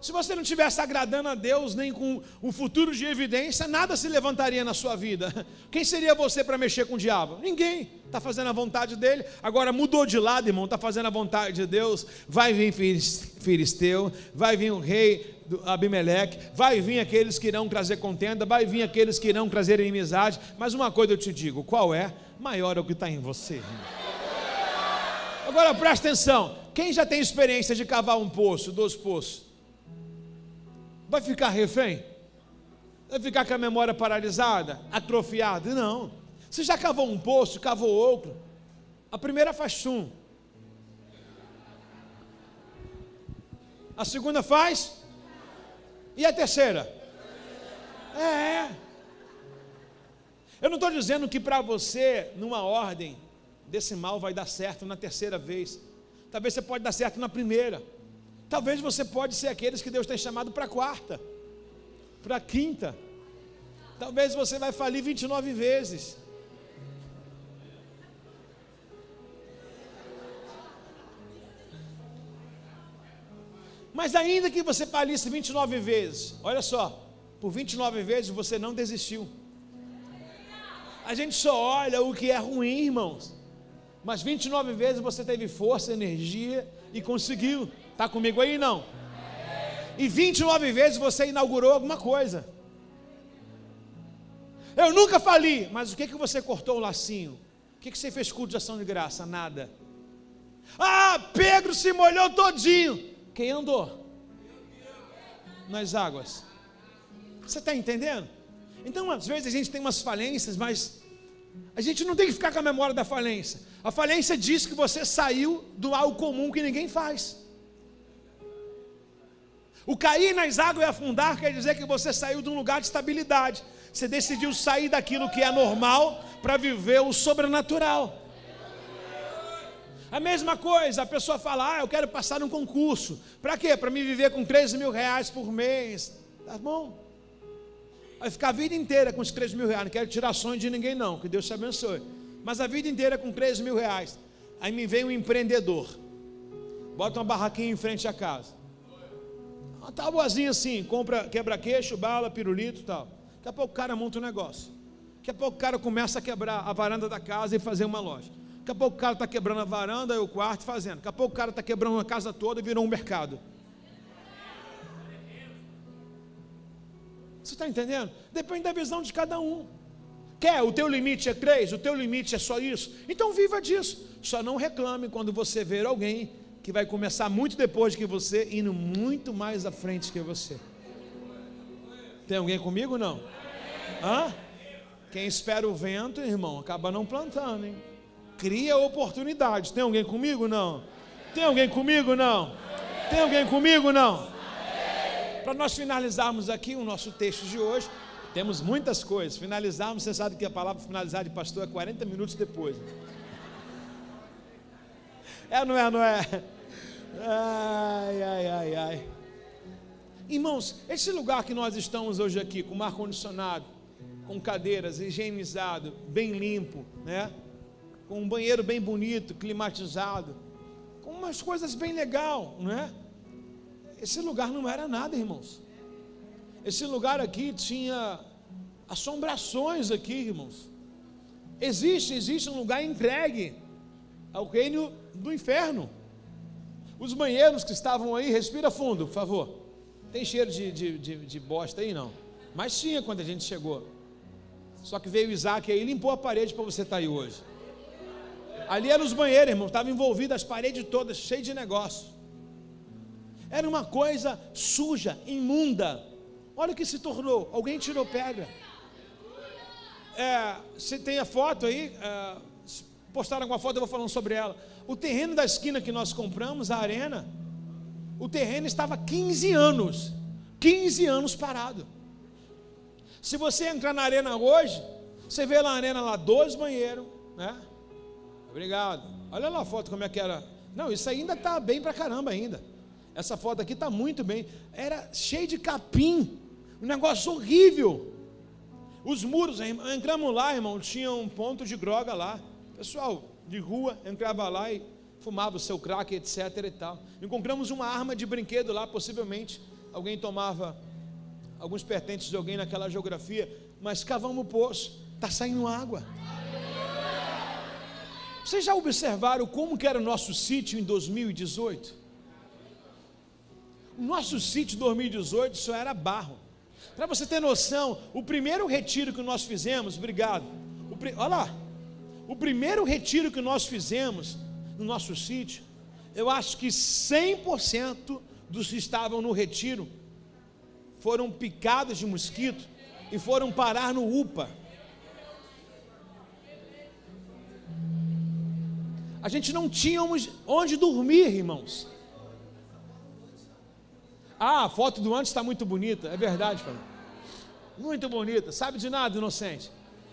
Se você não estivesse agradando a Deus, nem com um futuro de evidência, nada se levantaria na sua vida. Quem seria você para mexer com o diabo? Ninguém. Está fazendo a vontade dele. Agora mudou de lado, irmão, está fazendo a vontade de Deus. Vai vir filisteu, vai vir o rei do Abimeleque, vai vir aqueles que irão trazer contenda, vai vir aqueles que irão trazer inimizade. Mas uma coisa eu te digo: qual é? Maior é o que está em você, irmão. Agora presta atenção: quem já tem experiência de cavar um poço, 2 poços? Vai ficar refém? Vai ficar com a memória paralisada, atrofiada? Não. Você já cavou um poço, cavou outro. A primeira faz sum. A segunda faz? E a terceira? Eu não estou dizendo que para você, numa ordem decimal, vai dar certo na terceira vez. Talvez você pode dar certo na primeira. Talvez você pode ser aqueles que Deus tem chamado para a quarta, para a quinta. Talvez você vai falir 29 vezes. Mas ainda que você falisse 29 vezes, olha só, por 29 vezes você não desistiu. A gente só olha o que é ruim, irmãos. Mas 29 vezes você teve força, energia e conseguiu. Está comigo aí, não? E 29 vezes você inaugurou alguma coisa. Eu nunca fali, mas o que você cortou o lacinho? O que você fez culto de ação de graça? Nada. Ah, Pedro se molhou todinho. Quem andou nas águas? Você está entendendo? Então às vezes a gente tem umas falências, mas a gente não tem que ficar com a memória da falência. A falência diz que você saiu do algo comum que ninguém faz. O cair nas águas e afundar quer dizer que você saiu de um lugar de estabilidade. Você decidiu sair daquilo que é normal para viver o sobrenatural. A mesma coisa, a pessoa fala: eu quero passar num concurso. Para quê? Para me viver com 13 mil reais por mês. Tá bom. Vai ficar a vida inteira com os 13 mil reais. Não quero tirar sonho de ninguém não, que Deus te abençoe. Mas a vida inteira com 13 mil reais. Aí me vem um empreendedor, bota uma barraquinha em frente à casa. Uma tabuazinha assim, compra quebra-queixo, bala, pirulito e tal. Daqui a pouco o cara monta um negócio. Daqui a pouco o cara começa a quebrar a varanda da casa e fazer uma loja. Daqui a pouco o cara está quebrando a varanda e o quarto fazendo. Daqui a pouco o cara está quebrando a casa toda e virou um mercado. Você está entendendo? Depende da visão de cada um. Quer? O teu limite é 3? O teu limite é só isso? Então viva disso. Só não reclame quando você ver alguém que vai começar muito depois de que você, indo muito mais à frente que você. Tem alguém comigo ou não? Hã? Quem espera o vento, irmão, acaba não plantando, hein? Cria oportunidades. Tem alguém comigo? Não. Tem alguém comigo? Não. Tem alguém comigo? Não. Para nós finalizarmos aqui o nosso texto de hoje, Temos muitas coisas. Finalizarmos, você sabe que a palavra finalizar de pastor é 40 minutos depois. Não é? Ai. Irmãos, esse lugar que nós estamos hoje aqui, com ar-condicionado, com cadeiras, higienizado, bem limpo, né? Com um banheiro bem bonito, climatizado, com umas coisas bem legal, não é? Esse lugar não era nada, irmãos. Esse lugar aqui tinha assombrações aqui, irmãos. Existe um lugar entregue ao reino do inferno. Os banheiros que estavam aí, respira fundo, por favor. Tem cheiro de bosta aí, não? Mas tinha quando a gente chegou. Só que veio Isaac aí e limpou a parede para você estar aí hoje. Ali eram os banheiros, irmão, estavam envolvidas as paredes todas, cheias de negócio. Era uma coisa suja, imunda. Olha o que se tornou, alguém tirou pedra. Você tem a foto aí, postaram alguma foto, eu vou falando sobre ela. O terreno da esquina que nós compramos, a arena, o terreno estava 15 anos parado. Se você entrar na arena hoje, você vê lá na arena lá 2 banheiros, né? Obrigado. Olha lá a foto como é que era. Não, isso ainda está bem pra caramba ainda. Essa foto aqui está muito bem. Era cheio de capim, um negócio horrível. Os muros, entramos lá, irmão, tinha um ponto de droga lá. Pessoal de rua entrava lá e fumava o seu crack, etc e tal. Encontramos uma arma de brinquedo lá, possivelmente alguém tomava alguns pertences de alguém naquela geografia, mas cavamos o poço, está saindo água. Vocês já observaram como que era o nosso sítio em 2018? O nosso sítio em 2018 só era barro. Para você ter noção, o primeiro retiro que nós fizemos, obrigado, olha lá, o primeiro retiro que nós fizemos no nosso sítio, eu acho que 100% dos que estavam no retiro foram picados de mosquito e foram parar no UPA. A gente não tínhamos onde dormir, irmãos. A foto do antes está muito bonita, é verdade, pai. Muito bonita, sabe de nada, inocente.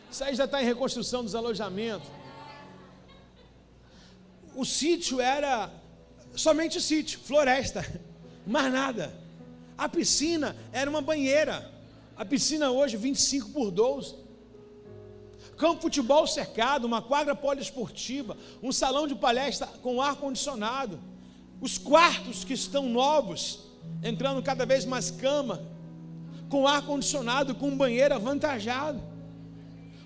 Isso aí já está em reconstrução dos alojamentos. O sítio era somente sítio, floresta, mais nada. A piscina era uma banheira. A piscina hoje 25x12. Campo de futebol cercado, uma quadra poliesportiva, um salão de palestra com ar-condicionado. Os quartos que estão novos, entrando cada vez mais cama, com ar-condicionado, com banheiro avantajado.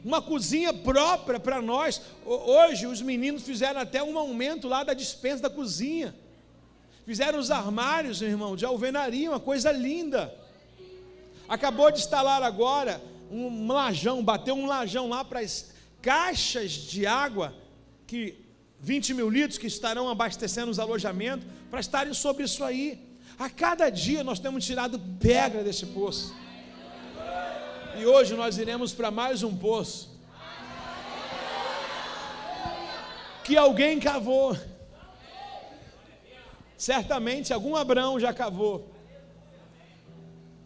Uma cozinha própria para nós. Hoje os meninos fizeram até um aumento lá da despensa da cozinha. Fizeram os armários, irmão, de alvenaria, uma coisa linda. Acabou de instalar agora um lajão, bateu um lajão lá para as caixas de água, que 20 mil litros que estarão abastecendo os alojamentos, para estarem sobre isso aí. A cada dia nós temos tirado pedra desse poço. E hoje nós iremos para mais um poço que alguém cavou. Certamente algum Abraão já cavou,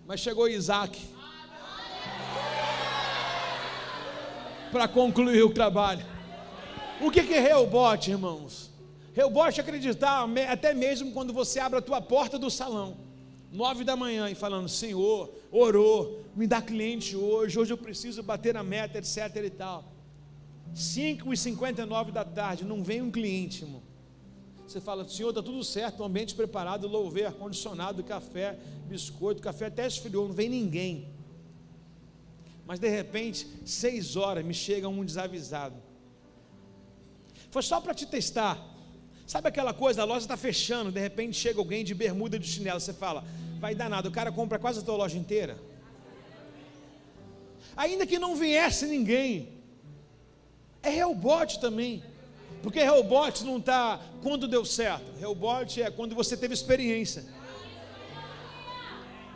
mas chegou Isaac para concluir o trabalho. O que é Reobote, irmãos? Reobote é acreditar até mesmo quando você abre a tua porta do salão 9 da manhã e falando: Senhor, orou, me dá cliente hoje eu preciso bater a meta, etc e tal. 5h59 da tarde, não vem um cliente, irmão. Você fala: Senhor, está tudo certo, o ambiente preparado, louvei, ar-condicionado, café, biscoito, café até esfriou, não vem ninguém. Mas de repente, 6 horas, me chega um desavisado. Foi só para te testar. Sabe aquela coisa, a loja está fechando, de repente chega alguém de bermuda e de chinelo, você fala: vai dar nada, o cara compra quase a tua loja inteira. Ainda que não viesse ninguém, é Reobote também, porque Reobote não está quando deu certo, Reobote é quando você teve experiência,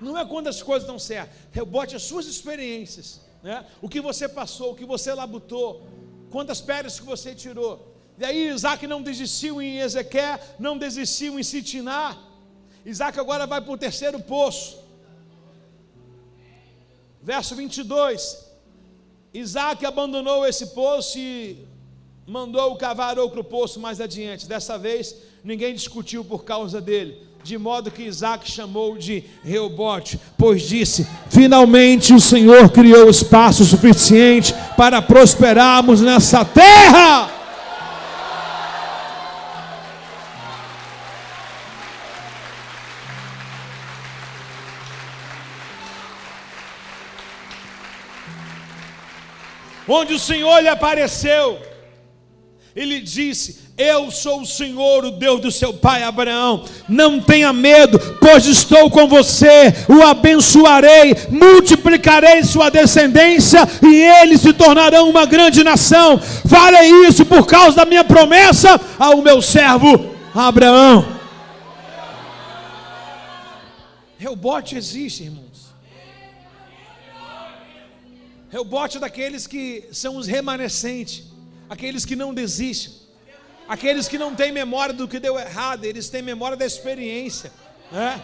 não é quando as coisas dão certo. Reobote é as suas experiências, né? O que você passou, o que você labutou, quantas pedras que você tirou. E aí Isaac não desistiu em Ezequiel, não desistiu em Sitiná. Isaac agora vai para o terceiro poço. Verso 22. Isaac abandonou esse poço e mandou cavar outro poço mais adiante. Dessa vez, ninguém discutiu por causa dele, de modo que Isaac chamou de Reobote, pois disse: finalmente o Senhor criou espaço suficiente para prosperarmos nessa terra. Onde o Senhor lhe apareceu, ele disse: eu sou o Senhor, o Deus do seu pai Abraão. Não tenha medo, pois estou com você. O abençoarei, multiplicarei sua descendência e eles se tornarão uma grande nação. Farei isso por causa da minha promessa ao meu servo Abraão. Reobote existe, irmãos. Reobote é daqueles que são os remanescentes, aqueles que não desistem, aqueles que não têm memória do que deu errado, eles têm memória da experiência, né?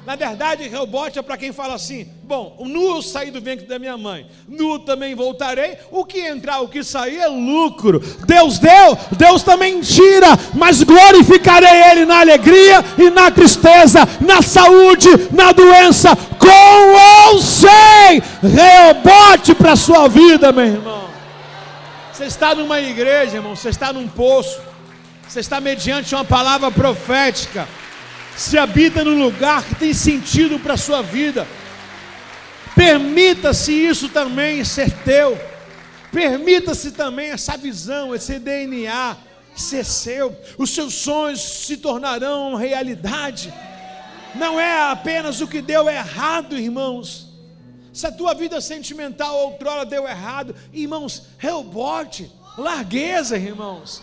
Na verdade, Reobote é para quem fala assim: bom, nu eu saí do ventre da minha mãe, nu também voltarei, o que entrar, o que sair é lucro. Deus deu, Deus também tira, mas glorificarei Ele na alegria e na tristeza, na saúde, na doença, com ou sem. Reobote para a sua vida, meu irmão. Você está numa igreja, irmão, você está num poço, você está mediante uma palavra profética, se habita num lugar que tem sentido para a sua vida. Permita-se isso também ser teu. Permita-se também essa visão, esse DNA ser seu. Os seus sonhos se tornarão realidade. Não é apenas o que deu errado, irmãos. Se a tua vida sentimental outrora deu errado, irmãos, Reobote, largueza, irmãos.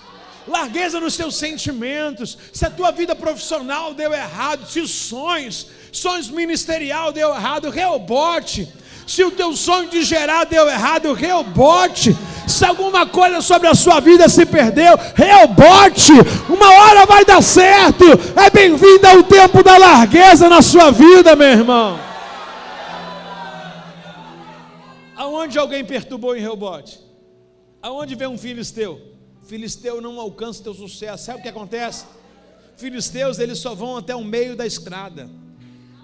Largueza nos seus sentimentos. Se a tua vida profissional deu errado, se os sonhos ministerial deu errado, Reobote. Se o teu sonho de gerar deu errado, Reobote. Se alguma coisa sobre a sua vida se perdeu, Reobote. Uma hora vai dar certo. É bem-vindo ao tempo da largueza na sua vida, meu irmão. Aonde alguém perturbou em Reobote? Aonde vem um filisteu? Filisteu não alcança o teu sucesso. Sabe o que acontece? Filisteus, eles só vão até o meio da estrada.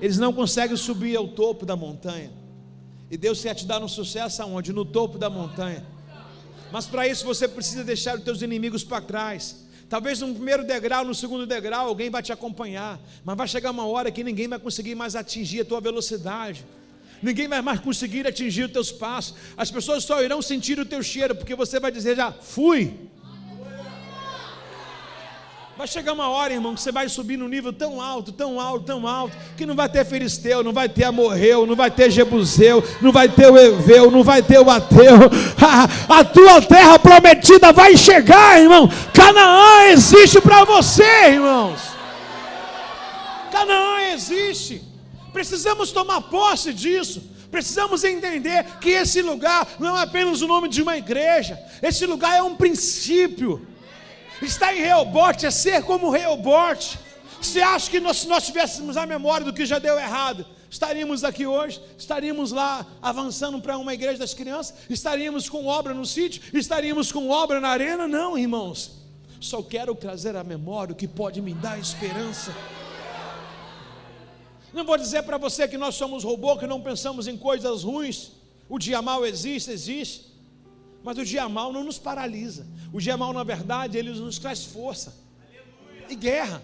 Eles não conseguem subir ao topo da montanha. E Deus quer te dar um sucesso aonde? No topo da montanha. Mas para isso você precisa deixar os teus inimigos para trás. Talvez no primeiro degrau, no segundo degrau, alguém vai te acompanhar. Mas vai chegar uma hora que ninguém vai conseguir mais atingir a tua velocidade. Ninguém vai mais conseguir atingir os teus passos. As pessoas só irão sentir o teu cheiro, porque você vai dizer: já fui. Vai chegar uma hora, irmão, que você vai subir num nível tão alto, tão alto, tão alto, que não vai ter filisteu, não vai ter amorreu, não vai ter jebuseu, não vai ter o eveu, não vai ter o ateu. A tua terra prometida vai chegar, irmão. Canaã existe para você, irmãos. Canaã existe. Precisamos tomar posse disso. Precisamos entender que esse lugar não é apenas o nome de uma igreja. Esse lugar é um princípio. Estar em Reobote é ser como Reobote. Você acha que se nós tivéssemos a memória do que já deu errado, estaríamos aqui hoje? Estaríamos lá avançando para uma igreja das crianças? Estaríamos com obra no sítio? Estaríamos com obra na arena? Não, irmãos. Só quero trazer à memória o que pode me dar esperança. Não vou dizer para você que nós somos robô, que não pensamos em coisas ruins. O dia mau existe. Mas o dia mau não nos paralisa. O dia mau, na verdade, ele nos traz força. E guerra.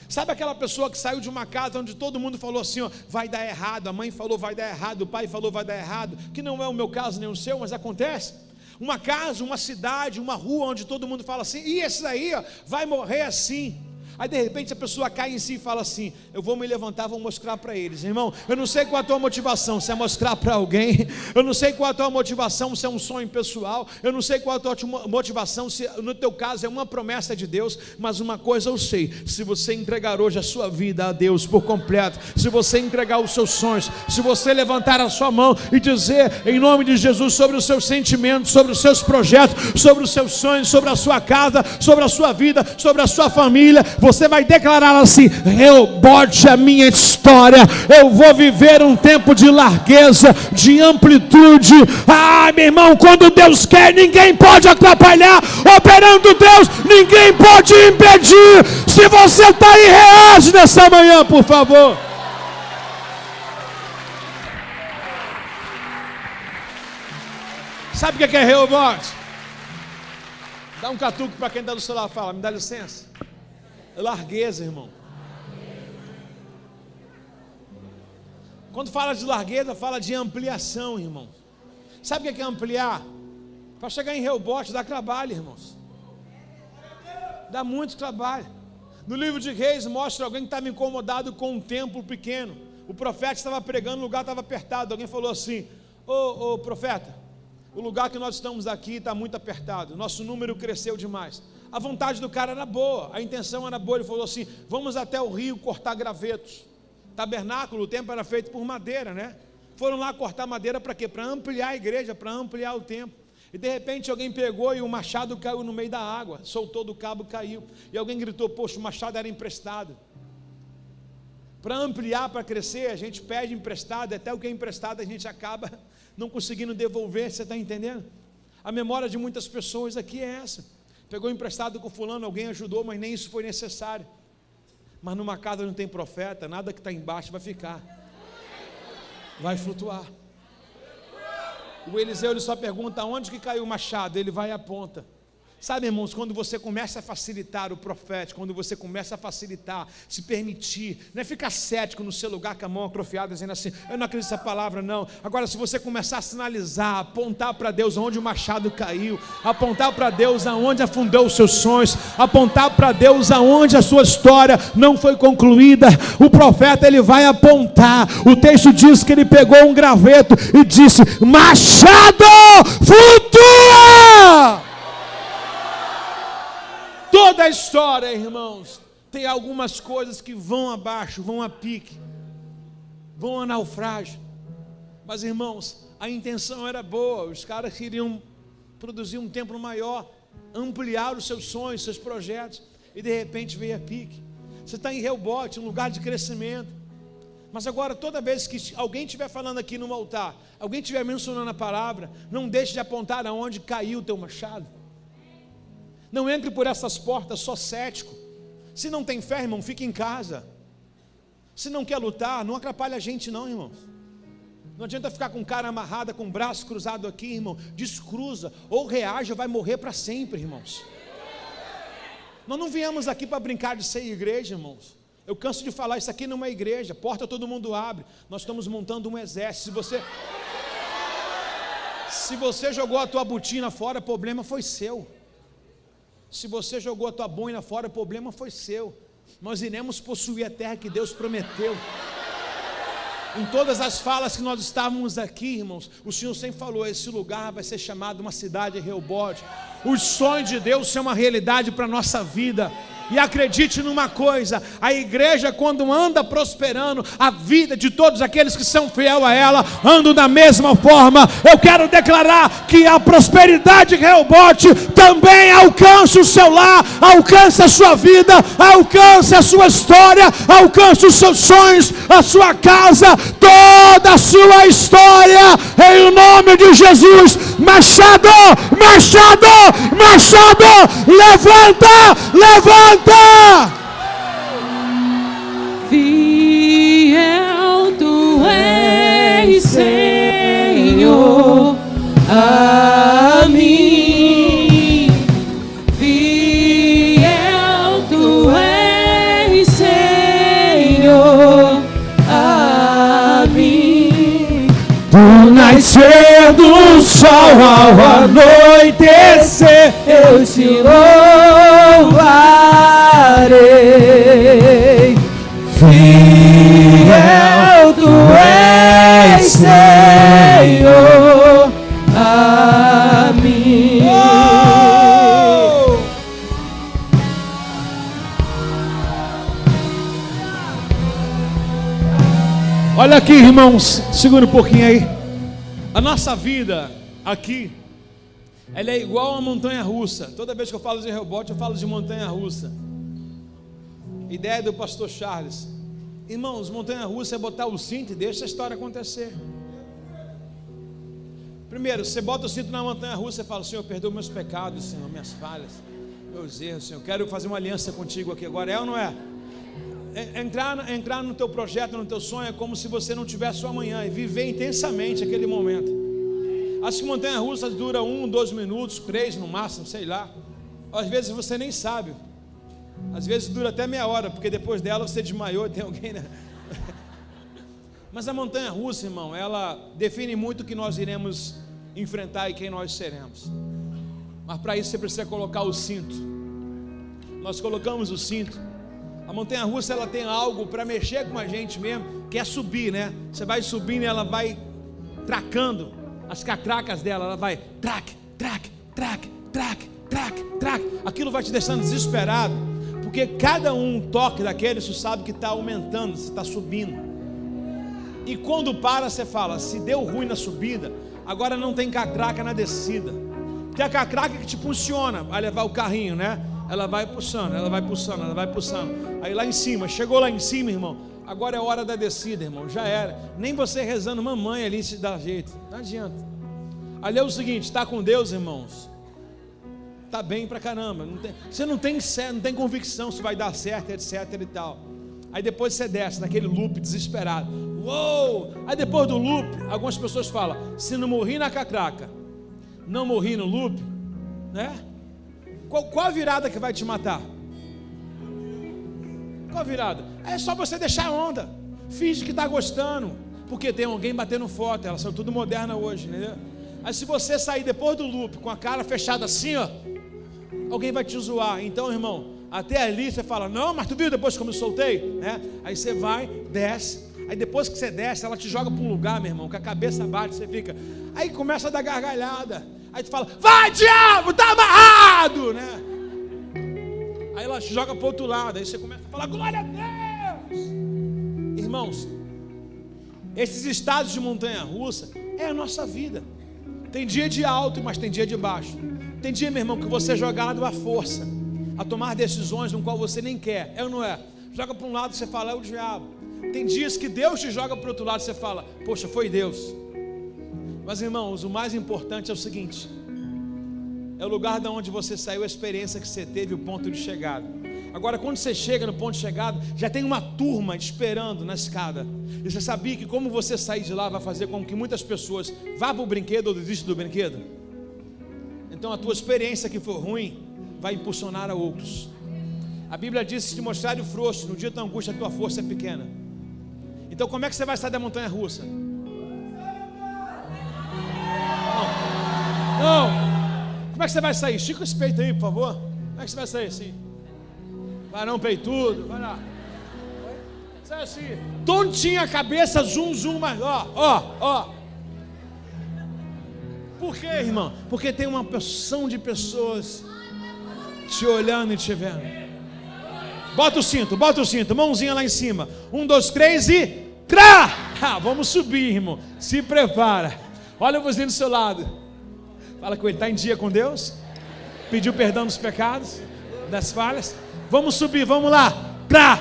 Sabe aquela pessoa que saiu de uma casa onde todo mundo falou assim, ó, vai dar errado, a mãe falou vai dar errado, o pai falou vai dar errado, que não é o meu caso nem o seu, mas acontece. Uma casa, uma cidade, uma rua onde todo mundo fala assim, e esse aí ó, vai morrer assim. Aí de repente a pessoa cai em si e fala assim, eu vou me levantar, vou mostrar para eles. Irmão, eu não sei qual a tua motivação, se é mostrar para alguém. Eu não sei qual a tua motivação, se é um sonho pessoal. Eu não sei qual a tua motivação, se no teu caso é uma promessa de Deus. Mas uma coisa eu sei, se você entregar hoje a sua vida a Deus por completo, se você entregar os seus sonhos, se você levantar a sua mão e dizer em nome de Jesus sobre os seus sentimentos, sobre os seus projetos, sobre os seus sonhos, sobre a sua casa, sobre a sua vida, sobre a sua família, você vai declarar assim: Rehobote é a minha história, eu vou viver um tempo de largueza, de amplitude. Meu irmão, quando Deus quer, ninguém pode atrapalhar. Operando Deus, ninguém pode impedir. Se você está aí, reage nessa manhã, por favor. Sabe o que é Rehobote? Dá um catuque para quem está do celular, fala: me dá licença. Largueza, irmão. Quando fala de largueza, fala de ampliação, irmão. Sabe o que é ampliar? Para chegar em Rehobote dá trabalho, irmãos. Dá muito trabalho. No livro de Reis mostra alguém que estava incomodado com um templo pequeno. O profeta estava pregando, o lugar estava apertado. Alguém falou assim: ô profeta, o lugar que nós estamos aqui está muito apertado, nosso número cresceu demais. A vontade do cara era boa, a intenção era boa. Ele falou assim: vamos até o rio cortar gravetos. Tabernáculo, o templo era feito por madeira, né? Foram lá cortar madeira para quê? Para ampliar a igreja, para ampliar o templo. E de repente alguém pegou e o machado caiu no meio da água, soltou do cabo, caiu. E alguém gritou: poxa, o machado era emprestado. Para ampliar, para crescer, a gente pede emprestado, até o que é emprestado a gente acaba não conseguindo devolver. Você está entendendo? A memória de muitas pessoas aqui é essa: pegou emprestado com fulano, alguém ajudou, mas nem isso foi necessário. Mas numa casa não tem profeta, nada que está embaixo vai ficar, vai flutuar. O Eliseu, ele só pergunta: onde que caiu o machado? Ele vai e aponta. Sabe, irmãos, quando você começa a facilitar o profético, quando você começa a facilitar, se permitir, não é ficar cético no seu lugar com a mão atrofiada, dizendo assim: eu não acredito nessa palavra, não. Agora, se você começar a sinalizar, apontar para Deus onde o machado caiu, apontar para Deus aonde afundou os seus sonhos, apontar para Deus aonde a sua história não foi concluída, o profeta, ele vai apontar. O texto diz que ele pegou um graveto e disse: machado, flutua! Toda a história, irmãos, tem algumas coisas que vão abaixo, vão a pique, vão a naufrágio. Mas, irmãos, a intenção era boa. Os caras queriam produzir um templo maior, ampliar os seus sonhos, seus projetos. E de repente veio a pique. Você está em Rehobote, um lugar de crescimento. Mas agora, toda vez que alguém estiver falando aqui no altar, alguém estiver mencionando a palavra, não deixe de apontar aonde caiu o teu machado. Não entre por essas portas só cético. Se não tem fé, irmão, fique em casa. Se não quer lutar, não atrapalha a gente não, irmão. Não adianta ficar com cara amarrada, com o braço cruzado aqui, irmão. Descruza, ou reage ou vai morrer para sempre, irmãos. Nós não viemos aqui para brincar de ser igreja, irmãos. Eu canso de falar, isso aqui não é uma igreja. Porta todo mundo abre. Nós estamos montando um exército. Se você jogou a tua botina fora, problema foi seu. Se você jogou a tua boina fora, o problema foi seu. Nós iremos possuir a terra que Deus prometeu. Em todas as falas que nós estávamos aqui, irmãos, o Senhor sempre falou: esse lugar vai ser chamado uma cidade de Rehobote. Os sonhos de Deus são uma realidade para a nossa vida. E acredite numa coisa: a igreja, quando anda prosperando, a vida de todos aqueles que são fiel a ela andam da mesma forma. Eu quero declarar que a prosperidade de Rehobote também alcança o seu lar, alcança a sua vida, alcança a sua história, alcança os seus sonhos, a sua casa, toda a sua história, em nome de Jesus. Machado, machado, machado, levanta, levanta. Fiel tu és, Senhor, a mim. Fiel tu és, Senhor, a mim. Do nascer do sol ao anoitecer, Eu te louvarei. Fiel tu és, Senhor, a mim. Olha aqui, irmãos, segura um pouquinho aí. A nossa vida aqui, ela é igual a uma montanha russa. Toda vez que eu falo de Rehobote, eu falo de montanha russa. Ideia do pastor Charles. Irmãos, montanha-russa é botar o cinto e deixa a história acontecer. Primeiro, você bota o cinto na montanha-russa e fala: Senhor, perdoa meus pecados, Senhor, minhas falhas, meus erros, Senhor. Quero fazer uma aliança contigo aqui agora. É ou não é? Entrar no teu projeto, no teu sonho, é como se você não tivesse o amanhã e viver intensamente aquele momento. Acho que montanha-russa dura 1, 2 minutos, 3 no máximo, sei lá. Às vezes você nem sabe. Às vezes dura até meia hora, porque depois dela você desmaiou e tem alguém, né? Mas a montanha-russa, irmão, ela define muito o que nós iremos enfrentar e quem nós seremos. Mas para isso você precisa colocar o cinto. Nós colocamos o cinto. A montanha-russa, ela tem algo para mexer com a gente mesmo, que é subir, né? Você vai subindo e ela vai tracando as catracas dela, ela vai trac, trac, trac, trac, trac, trac. Aquilo vai te deixando desesperado, porque cada um toque daquele, você sabe que está aumentando, você está subindo. E quando para, você fala: se deu ruim na subida, agora não tem catraca na descida. Tem a catraca que te impulsiona, vai levar o carrinho, né? Ela vai puxando, ela vai puxando, ela vai puxando. Aí lá em cima, chegou lá em cima, irmão, agora é hora da descida, irmão, já era. Nem você rezando mamãe ali se dá jeito, não adianta. Ali é o seguinte: está com Deus, irmãos, está bem pra caramba, você não tem convicção se vai dar certo, etc e tal. Aí depois você desce naquele loop desesperado. Uou! Aí depois do loop, algumas pessoas falam: se não morri na catraca, não morri no loop, né? Qual a virada que vai te matar? Qual a virada? É só você deixar a onda. Finge que está gostando, porque tem alguém batendo foto. Elas são tudo modernas hoje, entendeu? Aí se você sair depois do loop com a cara fechada assim, ó, alguém vai te zoar. Então, irmão, até ali você fala: não, mas tu viu depois como eu soltei, né? Aí você vai, desce. Aí depois que você desce, ela te joga para um lugar, meu irmão, que a cabeça bate, você fica. Aí começa a dar gargalhada. Aí tu fala: vai, diabo, tá amarrado, né? Aí ela te joga para o outro lado. Aí você começa a falar: glória a Deus. Irmãos, esses estados de montanha-russa é a nossa vida. Tem dia de alto, mas tem dia de baixo. Tem dia, meu irmão, que você é jogado à força, a tomar decisões no qual você nem quer. É ou não é? Joga para um lado, você fala: é o diabo. Tem dias que Deus te joga para o outro lado, você fala: poxa, foi Deus. Mas, irmãos, o mais importante é o seguinte: é o lugar de onde você saiu, a experiência que você teve, o ponto de chegada. Agora, quando você chega no ponto de chegada, já tem uma turma te esperando na escada. E você sabia que como você sair de lá vai fazer com que muitas pessoas vá para o brinquedo ou desistam do brinquedo? Então a tua experiência que for ruim vai impulsionar a outros. A Bíblia diz: se te mostrarem o frouxo, no dia da angústia a tua força é pequena. Então como é que você vai sair da montanha russa? Não. Como é que você vai sair? Estica esse peito aí, por favor. Como é que você vai sair assim? Varão peitudo, vai lá. Sai assim. Tontinha a cabeça, zoom, mas ó. Por quê, irmão? Porque tem uma porção de pessoas te olhando e te vendo. Bota o cinto, mãozinha lá em cima. 1, 2, 3 e trá! Vamos subir, irmão. Se prepara. Olha o vizinho do seu lado. Fala com ele: está em dia com Deus? Pediu perdão dos pecados, das falhas? Vamos subir, vamos lá. Trá.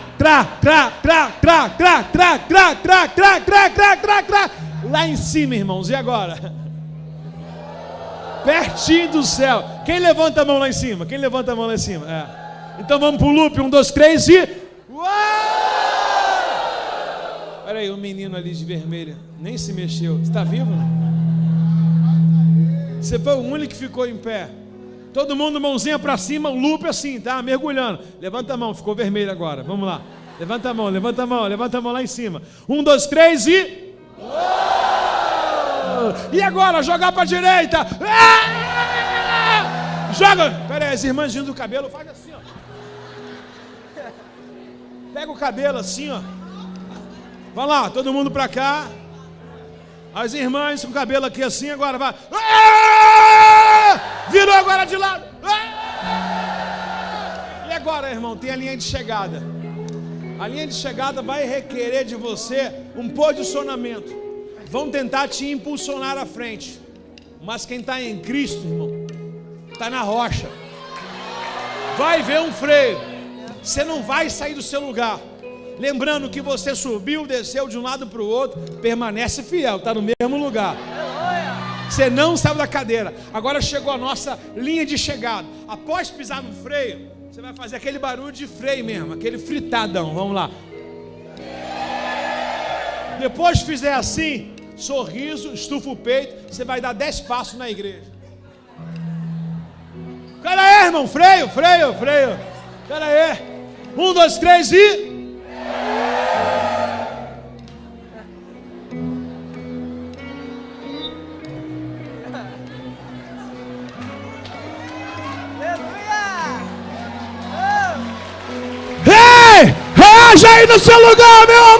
Lá em cima, irmãos. E agora? Pertinho do céu. Quem levanta a mão lá em cima? É. Então vamos pro loop. 1, 2, 3 e... Espera aí, o menino ali de vermelho nem se mexeu. Você está vivo? Você foi o único que ficou em pé. Todo mundo mãozinha para cima, o loop assim, tá? Mergulhando. Levanta a mão, ficou vermelho agora. Vamos lá. Levanta a mão lá em cima. 1, 2, 3 e... E agora, jogar para a direita. Joga. Espera aí, as irmãs do cabelo, faz assim, ó. Pega o cabelo assim, ó. Vai lá, todo mundo para cá. As irmãs com o cabelo aqui assim, agora vai. Virou agora de lado. E agora, irmão, tem a linha de chegada. A linha de chegada vai requerer de você um posicionamento. Vão tentar te impulsionar à frente. Mas quem está em Cristo, irmão, está na rocha. Vai ver um freio. Você não vai sair do seu lugar. Lembrando que você subiu, desceu de um lado para o outro, permanece fiel, está no mesmo lugar. Você não saiu da cadeira. Agora chegou a nossa linha de chegada. Após pisar no freio, você vai fazer aquele barulho de freio mesmo, aquele fritadão. Vamos lá. Depois que fizer assim, sorriso, estufa o peito, você vai dar 10 passos na igreja. Cara aí, irmão, freio. Cara aí. 1, 2, 3 e... Ei! Reage aí no seu lugar, meu amado!